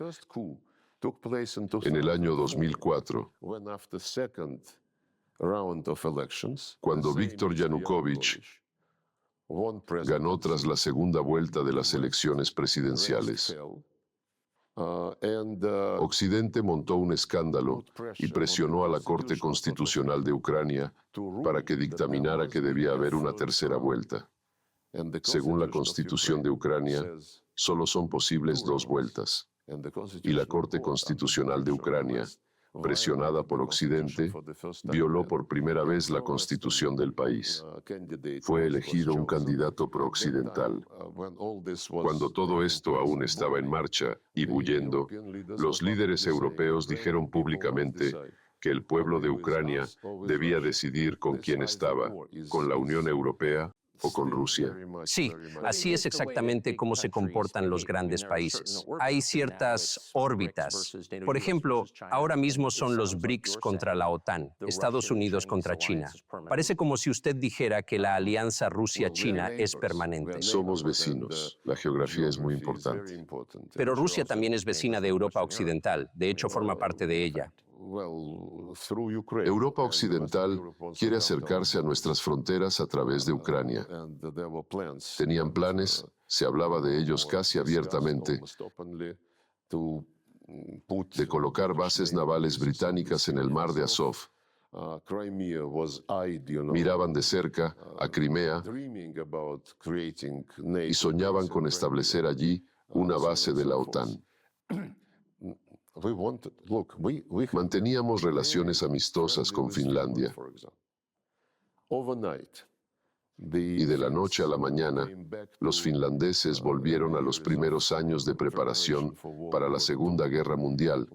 en el año 2004, cuando Víktor Yanukovych ganó tras la segunda vuelta de las elecciones presidenciales. Occidente montó un escándalo y presionó a la Corte Constitucional de Ucrania para que dictaminara que debía haber una tercera vuelta. Según la Constitución de Ucrania, solo son posibles dos vueltas. Y la Corte Constitucional de Ucrania, presionada por Occidente, violó por primera vez la Constitución del país. Fue elegido un candidato pro-occidental. Cuando todo esto aún estaba en marcha y bullendo, los líderes europeos dijeron públicamente que el pueblo de Ucrania debía decidir con quién estaba, con la Unión Europea o con Rusia. Sí, así es exactamente cómo se comportan los grandes países. Hay ciertas órbitas. Por ejemplo, ahora mismo son los BRICS contra la OTAN, Estados Unidos contra China. Parece como si usted dijera que la alianza Rusia-China es permanente. Somos vecinos. La geografía es muy importante. Pero Rusia también es vecina de Europa Occidental. De hecho, forma parte de ella. Europa Occidental quiere acercarse a nuestras fronteras a través de Ucrania. Tenían planes, se hablaba de ellos casi abiertamente, de colocar bases navales británicas en el mar de Azov. Miraban de cerca a Crimea y soñaban con establecer allí una base de la OTAN. Manteníamos relaciones amistosas con Finlandia. Y de la noche a la mañana, los finlandeses volvieron a los primeros años de preparación para la Segunda Guerra Mundial,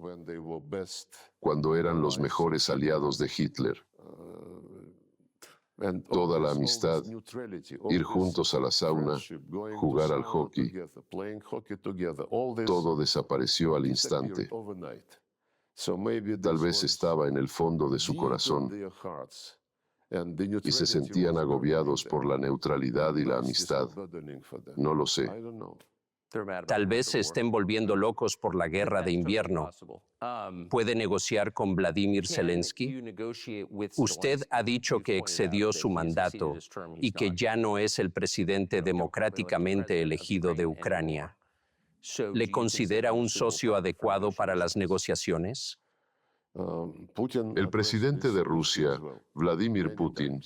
cuando eran los mejores aliados de Hitler. Toda la amistad, ir juntos a la sauna, jugar al hockey, todo desapareció al instante. Tal vez estaba en el fondo de su corazón y se sentían agobiados por la neutralidad y la amistad. No lo sé. Tal vez se estén volviendo locos por la guerra de invierno. ¿Puede negociar con Vladimir Zelensky? Usted ha dicho que excedió su mandato y que ya no es el presidente democráticamente elegido de Ucrania. ¿Le considera un socio adecuado para las negociaciones? El presidente de Rusia, Vladimir Putin,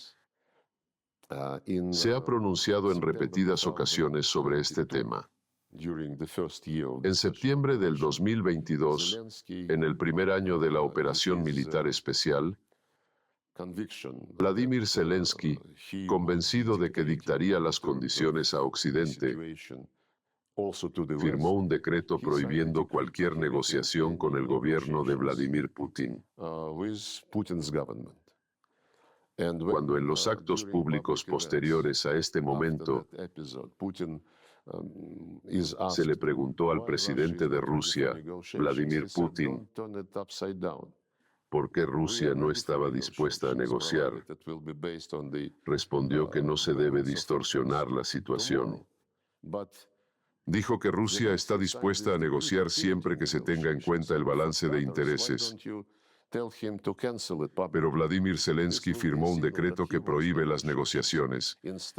Se ha pronunciado en repetidas ocasiones sobre este tema. En septiembre del 2022, en el primer año de la operación militar especial, Vladimir Zelensky, convencido de que dictaría las condiciones a Occidente, firmó un decreto prohibiendo cualquier negociación con el gobierno de Vladimir Putin. Cuando en los actos públicos posteriores a este momento se le preguntó al presidente de Rusia, Vladimir Putin, por qué Rusia no estaba dispuesta a negociar, respondió que no se debe distorsionar la situación. Dijo que Rusia está dispuesta a negociar siempre que se tenga en cuenta el balance de intereses. Pero Vladimir Zelensky firmó un decreto que prohíbe las negociaciones,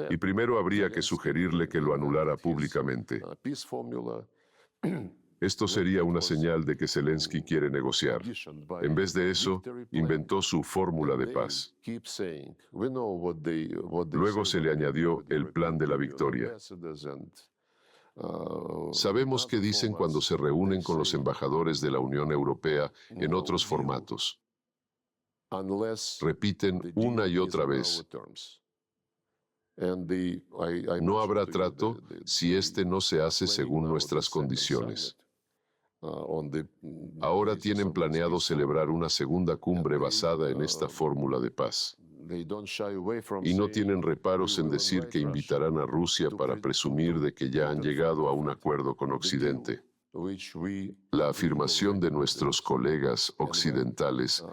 y primero habría que sugerirle que lo anulara públicamente. Esto sería una señal de que Zelensky quiere negociar. En vez de eso, inventó su fórmula de paz. Luego se le añadió el plan de la victoria. Sabemos qué dicen cuando se reúnen con los embajadores de la Unión Europea en otros formatos. Repiten una y otra vez: no habrá trato si este no se hace según nuestras condiciones. Ahora tienen planeado celebrar una segunda cumbre basada en esta fórmula de paz. Y no tienen reparos en decir que invitarán a Rusia para presumir de que ya han llegado a un acuerdo con Occidente. La afirmación de nuestros colegas occidentales,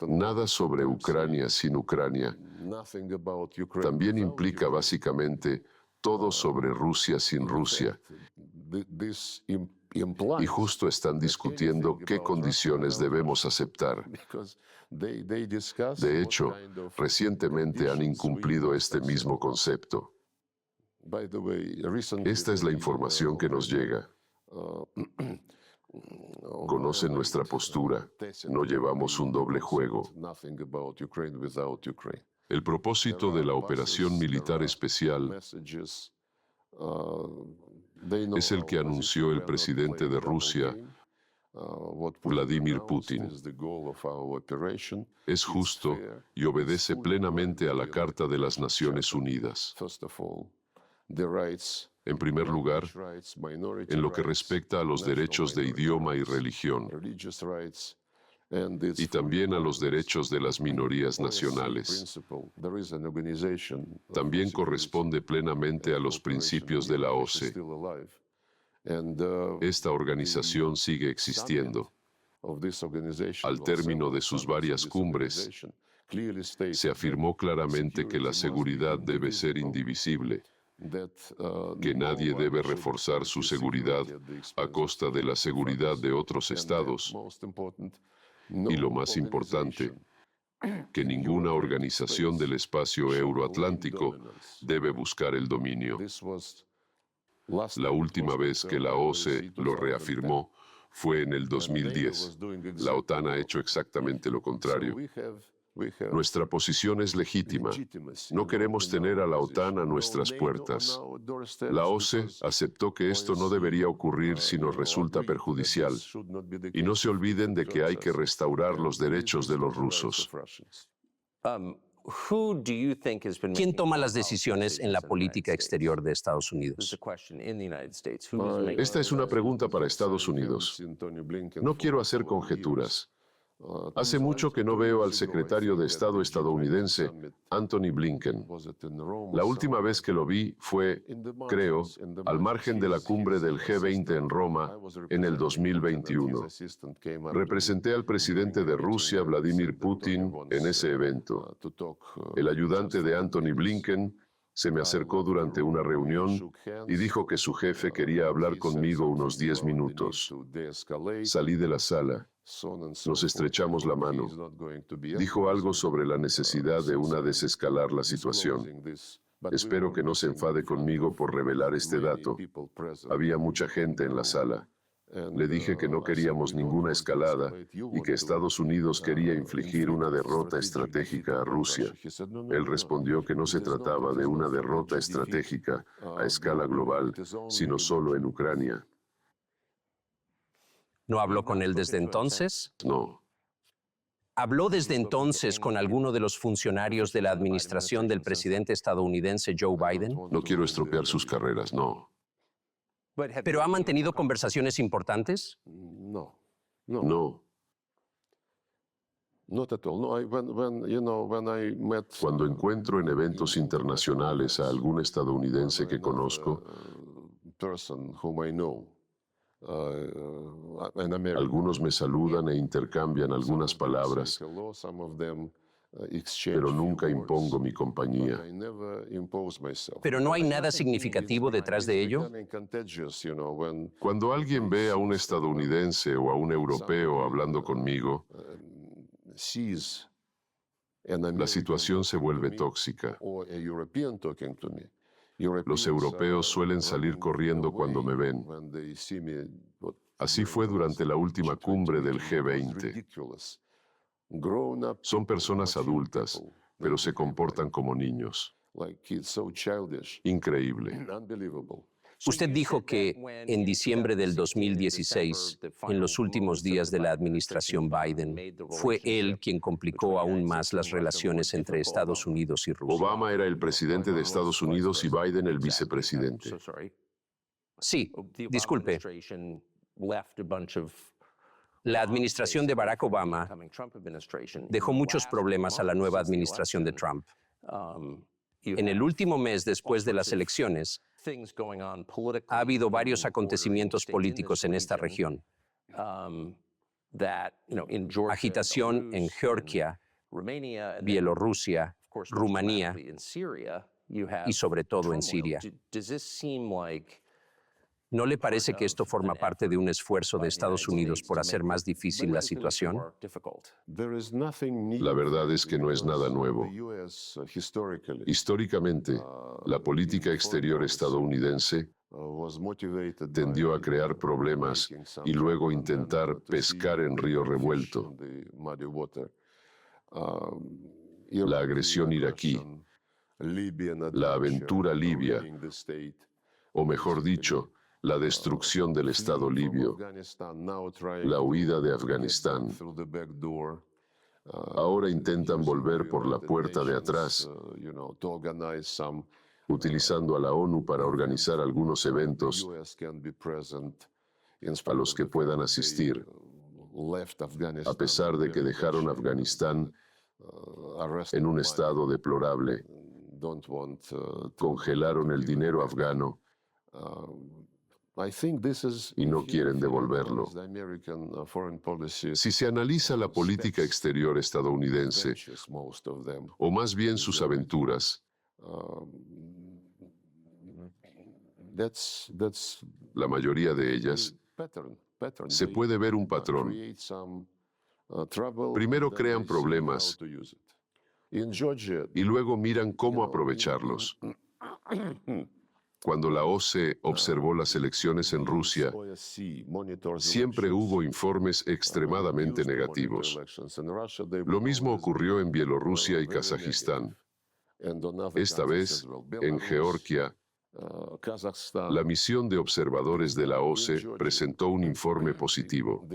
nada sobre Ucrania sin Ucrania, también implica básicamente todo sobre Rusia sin Rusia. Y justo están discutiendo qué condiciones debemos aceptar. De hecho, recientemente han incumplido este mismo concepto. Esta es la información que nos llega. Conocen nuestra postura. No llevamos un doble juego. El propósito de la operación militar especial es el que anunció el presidente de Rusia, Vladimir Putin. Es justo y obedece plenamente a la Carta de las Naciones Unidas. En primer lugar, en lo que respecta a los derechos de idioma y religión, y también a los derechos de las minorías nacionales. También corresponde plenamente a los principios de la OCE. Esta organización sigue existiendo. Al término de sus varias cumbres, se afirmó claramente que la seguridad debe ser indivisible, que nadie debe reforzar su seguridad a costa de la seguridad de otros estados, y lo más importante, que ninguna organización del espacio euroatlántico debe buscar el dominio. La última vez que la OCE lo reafirmó fue en el 2010. La OTAN ha hecho exactamente lo contrario. Nuestra posición es legítima. No queremos tener a la OTAN a nuestras puertas. La OCE aceptó que esto no debería ocurrir si nos resulta perjudicial. Y no se olviden de que hay que restaurar los derechos de los rusos. ¿Quién toma las decisiones en la política exterior de Estados Unidos? Esta es una pregunta para Estados Unidos. No quiero hacer conjeturas. Hace mucho que no veo al secretario de Estado estadounidense, Antony Blinken. La última vez que lo vi fue, creo, al margen de la cumbre del G20 en Roma en el 2021. Representé al presidente de Rusia, Vladimir Putin, en ese evento. El ayudante de Antony Blinken se me acercó durante una reunión y dijo que su jefe quería hablar conmigo unos 10 minutos. Salí de la sala. Nos estrechamos la mano. Dijo algo sobre la necesidad de una desescalar la situación. Espero que no se enfade conmigo por revelar este dato. Había mucha gente en la sala. Le dije que no queríamos ninguna escalada y que Estados Unidos quería infligir una derrota estratégica a Rusia. Él respondió que no se trataba de una derrota estratégica a escala global, sino solo en Ucrania. ¿No habló con él desde entonces? No. ¿Habló desde entonces con alguno de los funcionarios de la administración del presidente estadounidense Joe Biden? No quiero estropear sus carreras, no. ¿Pero ha mantenido conversaciones importantes? No. Cuando encuentro en eventos internacionales a algún estadounidense que conozco, algunos me saludan e intercambian algunas palabras, pero nunca impongo mi compañía. ¿Pero no hay nada significativo detrás de ello? Cuando alguien ve a un estadounidense o a un europeo hablando conmigo, la situación se vuelve tóxica. Los europeos suelen salir corriendo cuando me ven. Así fue durante la última cumbre del G20. Son personas adultas, pero se comportan como niños. Increíble. Usted dijo que en diciembre del 2016, en los últimos días de la administración Biden, fue él quien complicó aún más las relaciones entre Estados Unidos y Rusia. Obama era el presidente de Estados Unidos y Biden el vicepresidente. Sí, disculpe. La administración de Barack Obama dejó muchos problemas a la nueva administración de Trump. En el último mes después de las elecciones, ha habido varios acontecimientos políticos en esta región. Agitación en Georgia, Bielorrusia, Rumanía y sobre todo en Siria. ¿No le parece que esto forma parte de un esfuerzo de Estados Unidos por hacer más difícil la situación? La verdad es que no es nada nuevo. Históricamente, la política exterior estadounidense tendió a crear problemas y luego intentar pescar en río revuelto. La agresión iraquí, la aventura libia, o mejor dicho, la destrucción del Estado libio, la huida de Afganistán. Ahora intentan volver por la puerta de atrás, utilizando a la ONU para organizar algunos eventos a los que puedan asistir, a pesar de que dejaron Afganistán en un estado deplorable. Congelaron el dinero afgano y no quieren devolverlo. Si se analiza la política exterior estadounidense, o más bien sus aventuras, la mayoría de ellas, se puede ver un patrón. Primero crean problemas y luego miran cómo aprovecharlos. Cuando la OCE observó las elecciones en Rusia, siempre hubo informes extremadamente negativos. Lo mismo ocurrió en Bielorrusia y Kazajistán. Esta vez, en Georgia, la misión de observadores de la OCE presentó un informe positivo.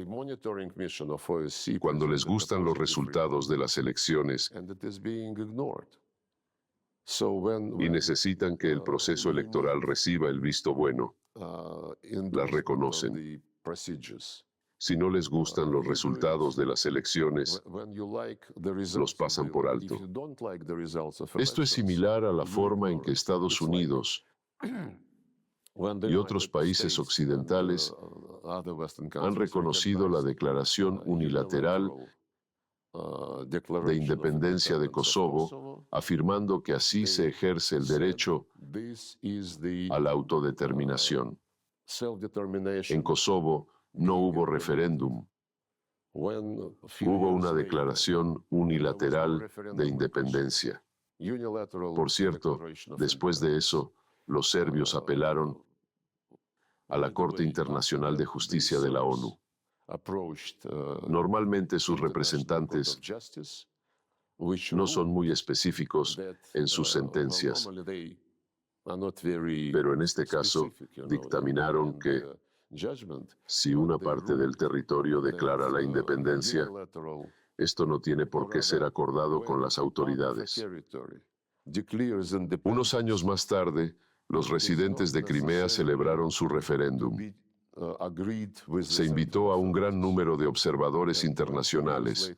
Cuando les gustan los resultados de las elecciones y necesitan que el proceso electoral reciba el visto bueno, las reconocen. Si no les gustan los resultados de las elecciones, los pasan por alto. Esto es similar a la forma en que Estados Unidos y otros países occidentales han reconocido la declaración unilateral de independencia de Kosovo, afirmando que así se ejerce el derecho a la autodeterminación. En Kosovo no hubo referéndum. Hubo una declaración unilateral de independencia. Por cierto, después de eso, los serbios apelaron a la Corte Internacional de Justicia de la ONU. Normalmente sus representantes no son muy específicos en sus sentencias, pero en este caso dictaminaron que si una parte del territorio declara la independencia, esto no tiene por qué ser acordado con las autoridades. Unos años más tarde, los residentes de Crimea celebraron su referéndum. Se invitó a un gran número de observadores internacionales.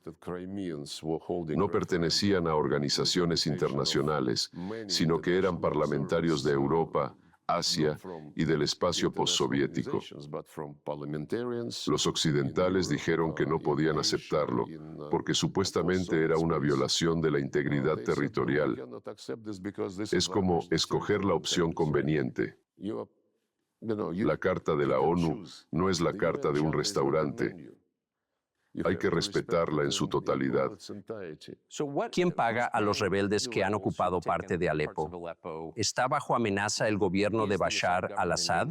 No pertenecían a organizaciones internacionales, sino que eran parlamentarios de Europa, Asia y del espacio postsoviético. Los occidentales dijeron que no podían aceptarlo porque supuestamente era una violación de la integridad territorial. Es como escoger la opción conveniente. La Carta de la ONU no es la carta de un restaurante. Hay que respetarla en su totalidad. ¿Quién paga a los rebeldes que han ocupado parte de Alepo? ¿Está bajo amenaza el gobierno de Bashar al-Assad?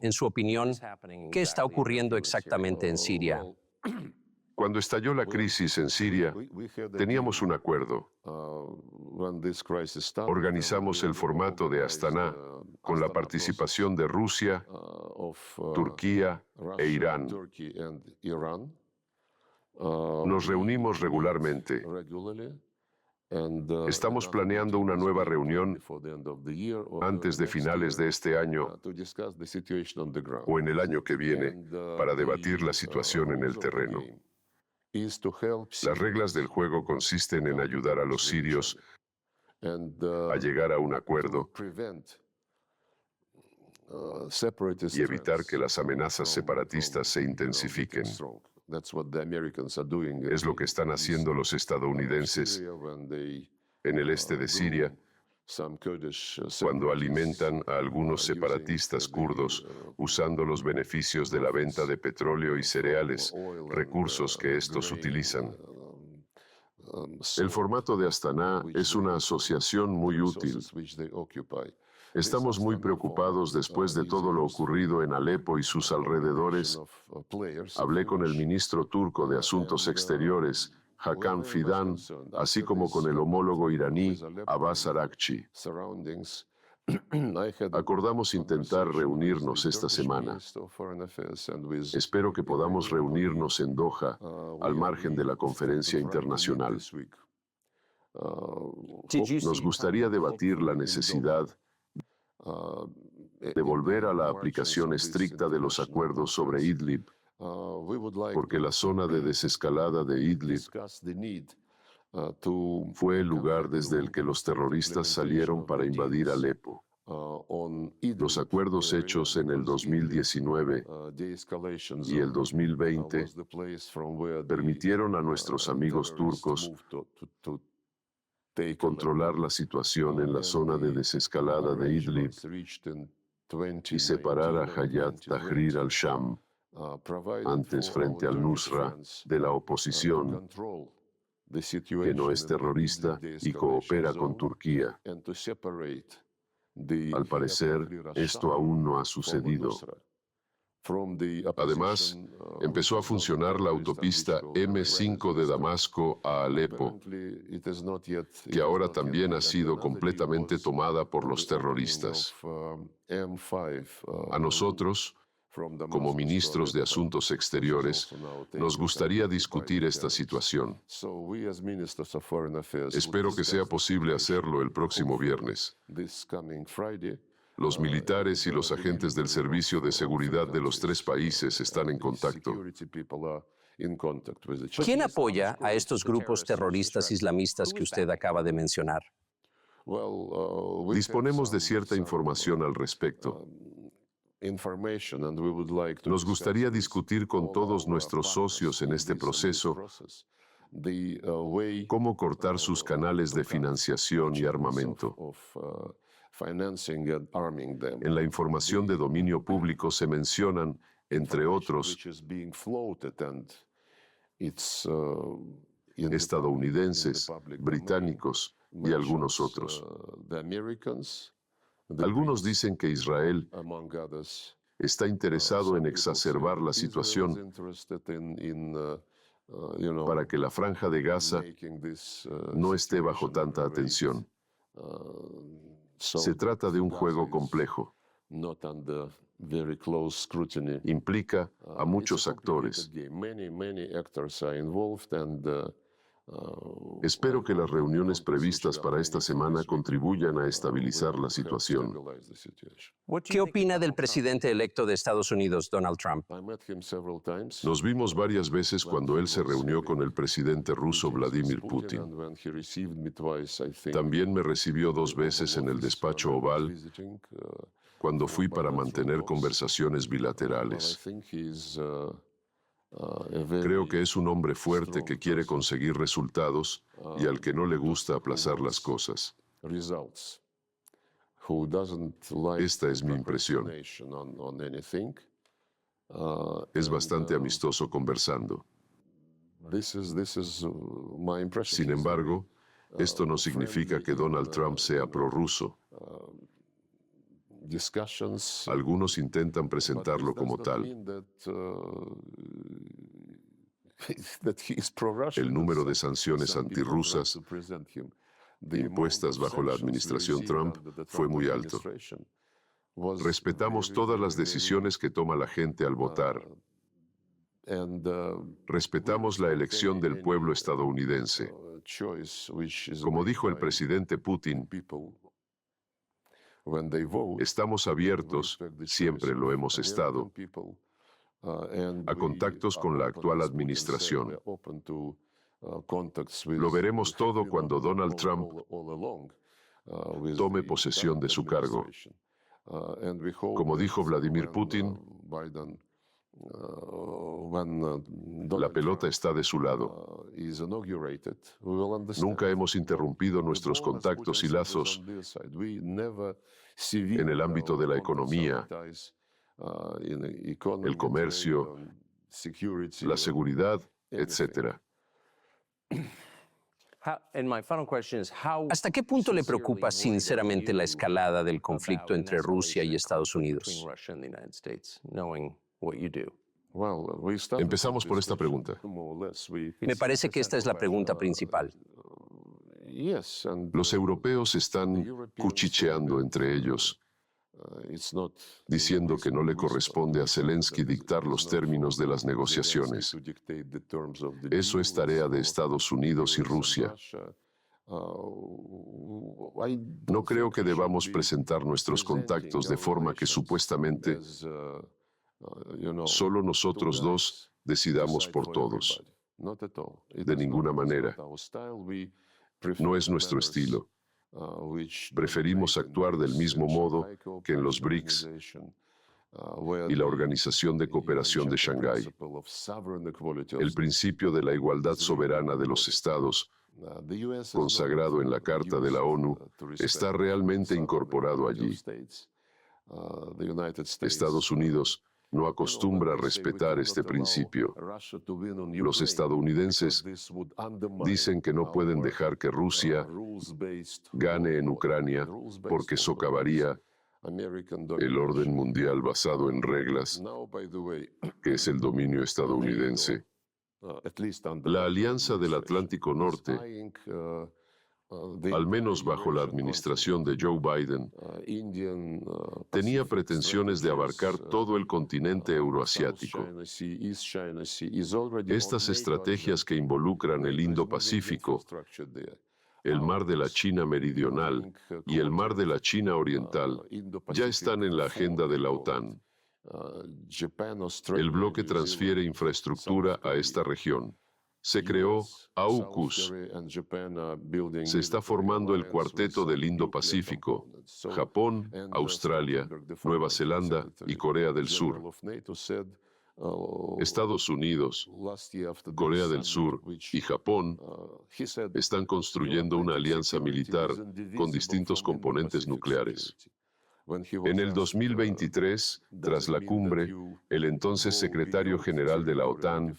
En su opinión, ¿qué está ocurriendo exactamente en Siria? Cuando estalló la crisis en Siria, teníamos un acuerdo. Organizamos el formato de Astana con la participación de Rusia, Turquía e Irán. Nos reunimos regularmente. Estamos planeando una nueva reunión antes de finales de este año o en el año que viene para debatir la situación en el terreno. Las reglas del juego consisten en ayudar a los sirios a llegar a un acuerdo y evitar que las amenazas separatistas se intensifiquen. Es lo que están haciendo los estadounidenses en el este de Siria cuando alimentan a algunos separatistas kurdos usando los beneficios de la venta de petróleo y cereales, recursos que estos utilizan. El formato de Astana es una asociación muy útil. Estamos muy preocupados después de todo lo ocurrido en Alepo y sus alrededores. Hablé con el ministro turco de Asuntos Exteriores, Hakan Fidan, así como con el homólogo iraní, Abbas Araghchi. Acordamos intentar reunirnos esta semana. Espero que podamos reunirnos en Doha, al margen de la conferencia internacional. Nos gustaría debatir la necesidad de volver a la aplicación estricta de los acuerdos sobre Idlib, porque la zona de desescalada de Idlib fue el lugar desde el que los terroristas salieron para invadir Alepo. Los acuerdos hechos en el 2019 y el 2020 permitieron a nuestros amigos turcos controlar la situación en la zona de desescalada de Idlib y separar a Hayat Tahrir al-Sham, antes frente al Nusra, de la oposición, que no es terrorista y coopera con Turquía. Al parecer, esto aún no ha sucedido. Además, empezó a funcionar la autopista M5 de Damasco a Alepo, que ahora también ha sido completamente tomada por los terroristas. A nosotros, como ministros de Asuntos Exteriores, nos gustaría discutir esta situación. Espero que sea posible hacerlo el próximo viernes. Los militares y los agentes del Servicio de Seguridad de los tres países están en contacto. ¿Quién apoya a estos grupos terroristas islamistas que usted acaba de mencionar? Disponemos de cierta información al respecto. Nos gustaría discutir con todos nuestros socios en este proceso cómo cortar sus canales de financiación y armamento. En la información de dominio público se mencionan, entre otros, estadounidenses, británicos y algunos otros. Algunos dicen que Israel está interesado en exacerbar la situación para que la Franja de Gaza no esté bajo tanta atención. Se trata de un juego complejo. Implica a muchos actores. Espero que las reuniones previstas para esta semana contribuyan a estabilizar la situación. ¿Qué opina del presidente electo de Estados Unidos, Donald Trump? Nos vimos varias veces cuando él se reunió con el presidente ruso Vladimir Putin. También me recibió 2 veces en el despacho Oval cuando fui para mantener conversaciones bilaterales. Creo que es un hombre fuerte que quiere conseguir resultados y al que no le gusta aplazar las cosas. Esta es mi impresión. Es bastante amistoso conversando. Sin embargo, esto no significa que Donald Trump sea prorruso. Algunos intentan presentarlo como tal. El número de sanciones antirrusas impuestas bajo la administración Trump fue muy alto. Respetamos todas las decisiones que toma la gente al votar. Respetamos la elección del pueblo estadounidense. Como dijo el presidente Putin, estamos abiertos, siempre lo hemos estado, a contactos con la actual administración. Lo veremos todo cuando Donald Trump tome posesión de su cargo. Como dijo Vladimir Putin, la pelota está de su lado. Nunca hemos interrumpido nuestros contactos y lazos en el ámbito de la economía, el comercio, la seguridad, etc. ¿Hasta qué punto le preocupa sinceramente la escalada del conflicto entre Rusia y Estados Unidos? Empezamos por esta pregunta. Me parece que esta es la pregunta principal. Los europeos están cuchicheando entre ellos, diciendo que no le corresponde a Zelensky dictar los términos de las negociaciones. Eso es tarea de Estados Unidos y Rusia. No creo que debamos presentar nuestros contactos de forma que supuestamente solo nosotros dos decidamos por todos. De ninguna manera. No es nuestro estilo. Preferimos actuar del mismo modo que en los BRICS y la Organización de Cooperación de Shanghái. El principio de la igualdad soberana de los estados, consagrado en la Carta de la ONU, está realmente incorporado allí. Estados Unidos no acostumbra a respetar este principio. Los estadounidenses dicen que no pueden dejar que Rusia gane en Ucrania porque socavaría el orden mundial basado en reglas, que es el dominio estadounidense. La Alianza del Atlántico Norte, al menos bajo la administración de Joe Biden, tenía pretensiones de abarcar todo el continente euroasiático. Estas estrategias que involucran el Indo-Pacífico, el Mar de la China Meridional y el Mar de la China Oriental ya están en la agenda de la OTAN. El bloque transfiere infraestructura a esta región. Se creó AUKUS. Se está formando el cuarteto del Indo-Pacífico, Japón, Australia, Nueva Zelanda y Corea del Sur. Estados Unidos, Corea del Sur y Japón están construyendo una alianza militar con distintos componentes nucleares. En el 2023, tras la cumbre, el entonces secretario general de la OTAN,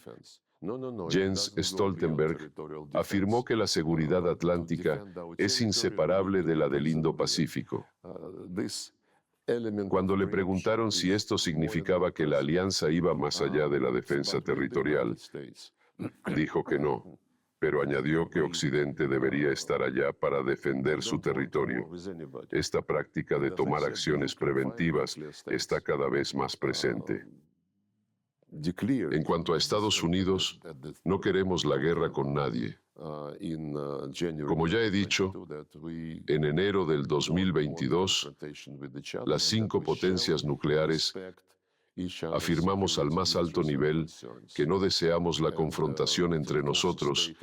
Jens Stoltenberg, afirmó que la seguridad atlántica es inseparable de la del Indo-Pacífico. Cuando le preguntaron si esto significaba que la alianza iba más allá de la defensa territorial, dijo que no, pero añadió que Occidente debería estar allá para defender su territorio. Esta práctica de tomar acciones preventivas está cada vez más presente. En cuanto a Estados Unidos, no queremos la guerra con nadie. Como ya he dicho, en enero del 2022, las 5 potencias nucleares afirmamos al más alto nivel que no deseamos la confrontación entre nosotros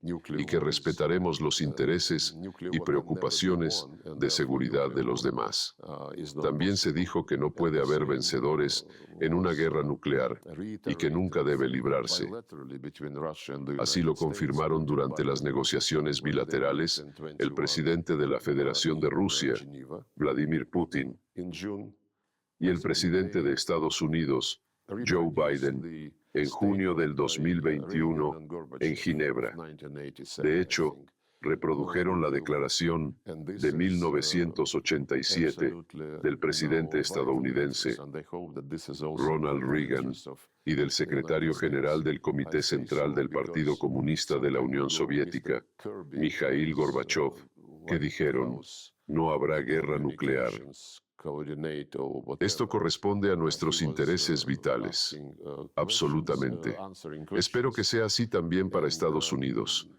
y que respetaremos los intereses y preocupaciones de seguridad de los demás. También se dijo que no puede haber vencedores en una guerra nuclear y que nunca debe librarse. Así lo confirmaron durante las negociaciones bilaterales el presidente de la Federación de Rusia, Vladimir Putin, y el presidente de Estados Unidos, Joe Biden, en junio del 2021 en Ginebra. De hecho, reprodujeron la declaración de 1987 del presidente estadounidense Ronald Reagan y del secretario general del Comité Central del Partido Comunista de la Unión Soviética, Mikhail Gorbachev, que dijeron: no habrá guerra nuclear. Esto corresponde a nuestros intereses vitales. Absolutamente. Espero que sea así también para Estados Unidos.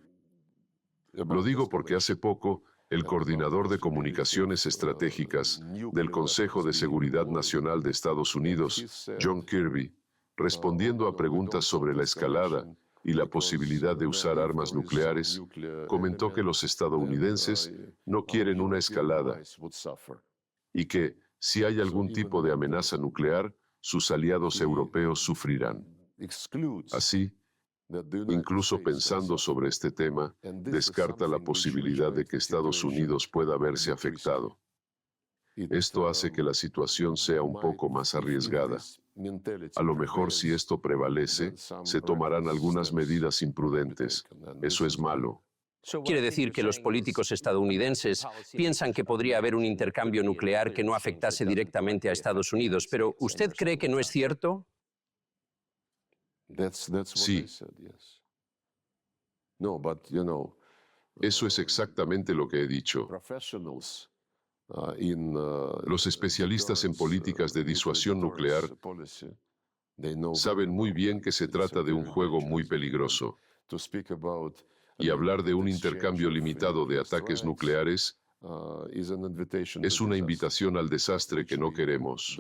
Lo digo porque hace poco, el coordinador de comunicaciones estratégicas del Consejo de Seguridad Nacional de Estados Unidos, John Kirby, respondiendo a preguntas sobre la escalada y la posibilidad de usar armas nucleares, comentó que los estadounidenses no quieren una escalada y que, si hay algún tipo de amenaza nuclear, sus aliados europeos sufrirán. Así, incluso pensando sobre este tema, descarta la posibilidad de que Estados Unidos pueda verse afectado. Esto hace que la situación sea un poco más arriesgada. A lo mejor, si esto prevalece, se tomarán algunas medidas imprudentes. Eso es malo. Quiere decir que los políticos estadounidenses piensan que podría haber un intercambio nuclear que no afectase directamente a Estados Unidos, pero ¿usted cree que no es cierto? Sí. Eso es exactamente lo que he dicho. Los especialistas en políticas de disuasión nuclear saben muy bien que se trata de un juego muy peligroso. Y hablar de un intercambio limitado de ataques nucleares es una invitación al desastre que no queremos.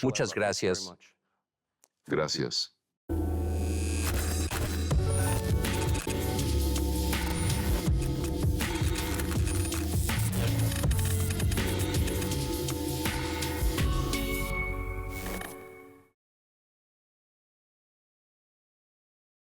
Muchas gracias. Gracias.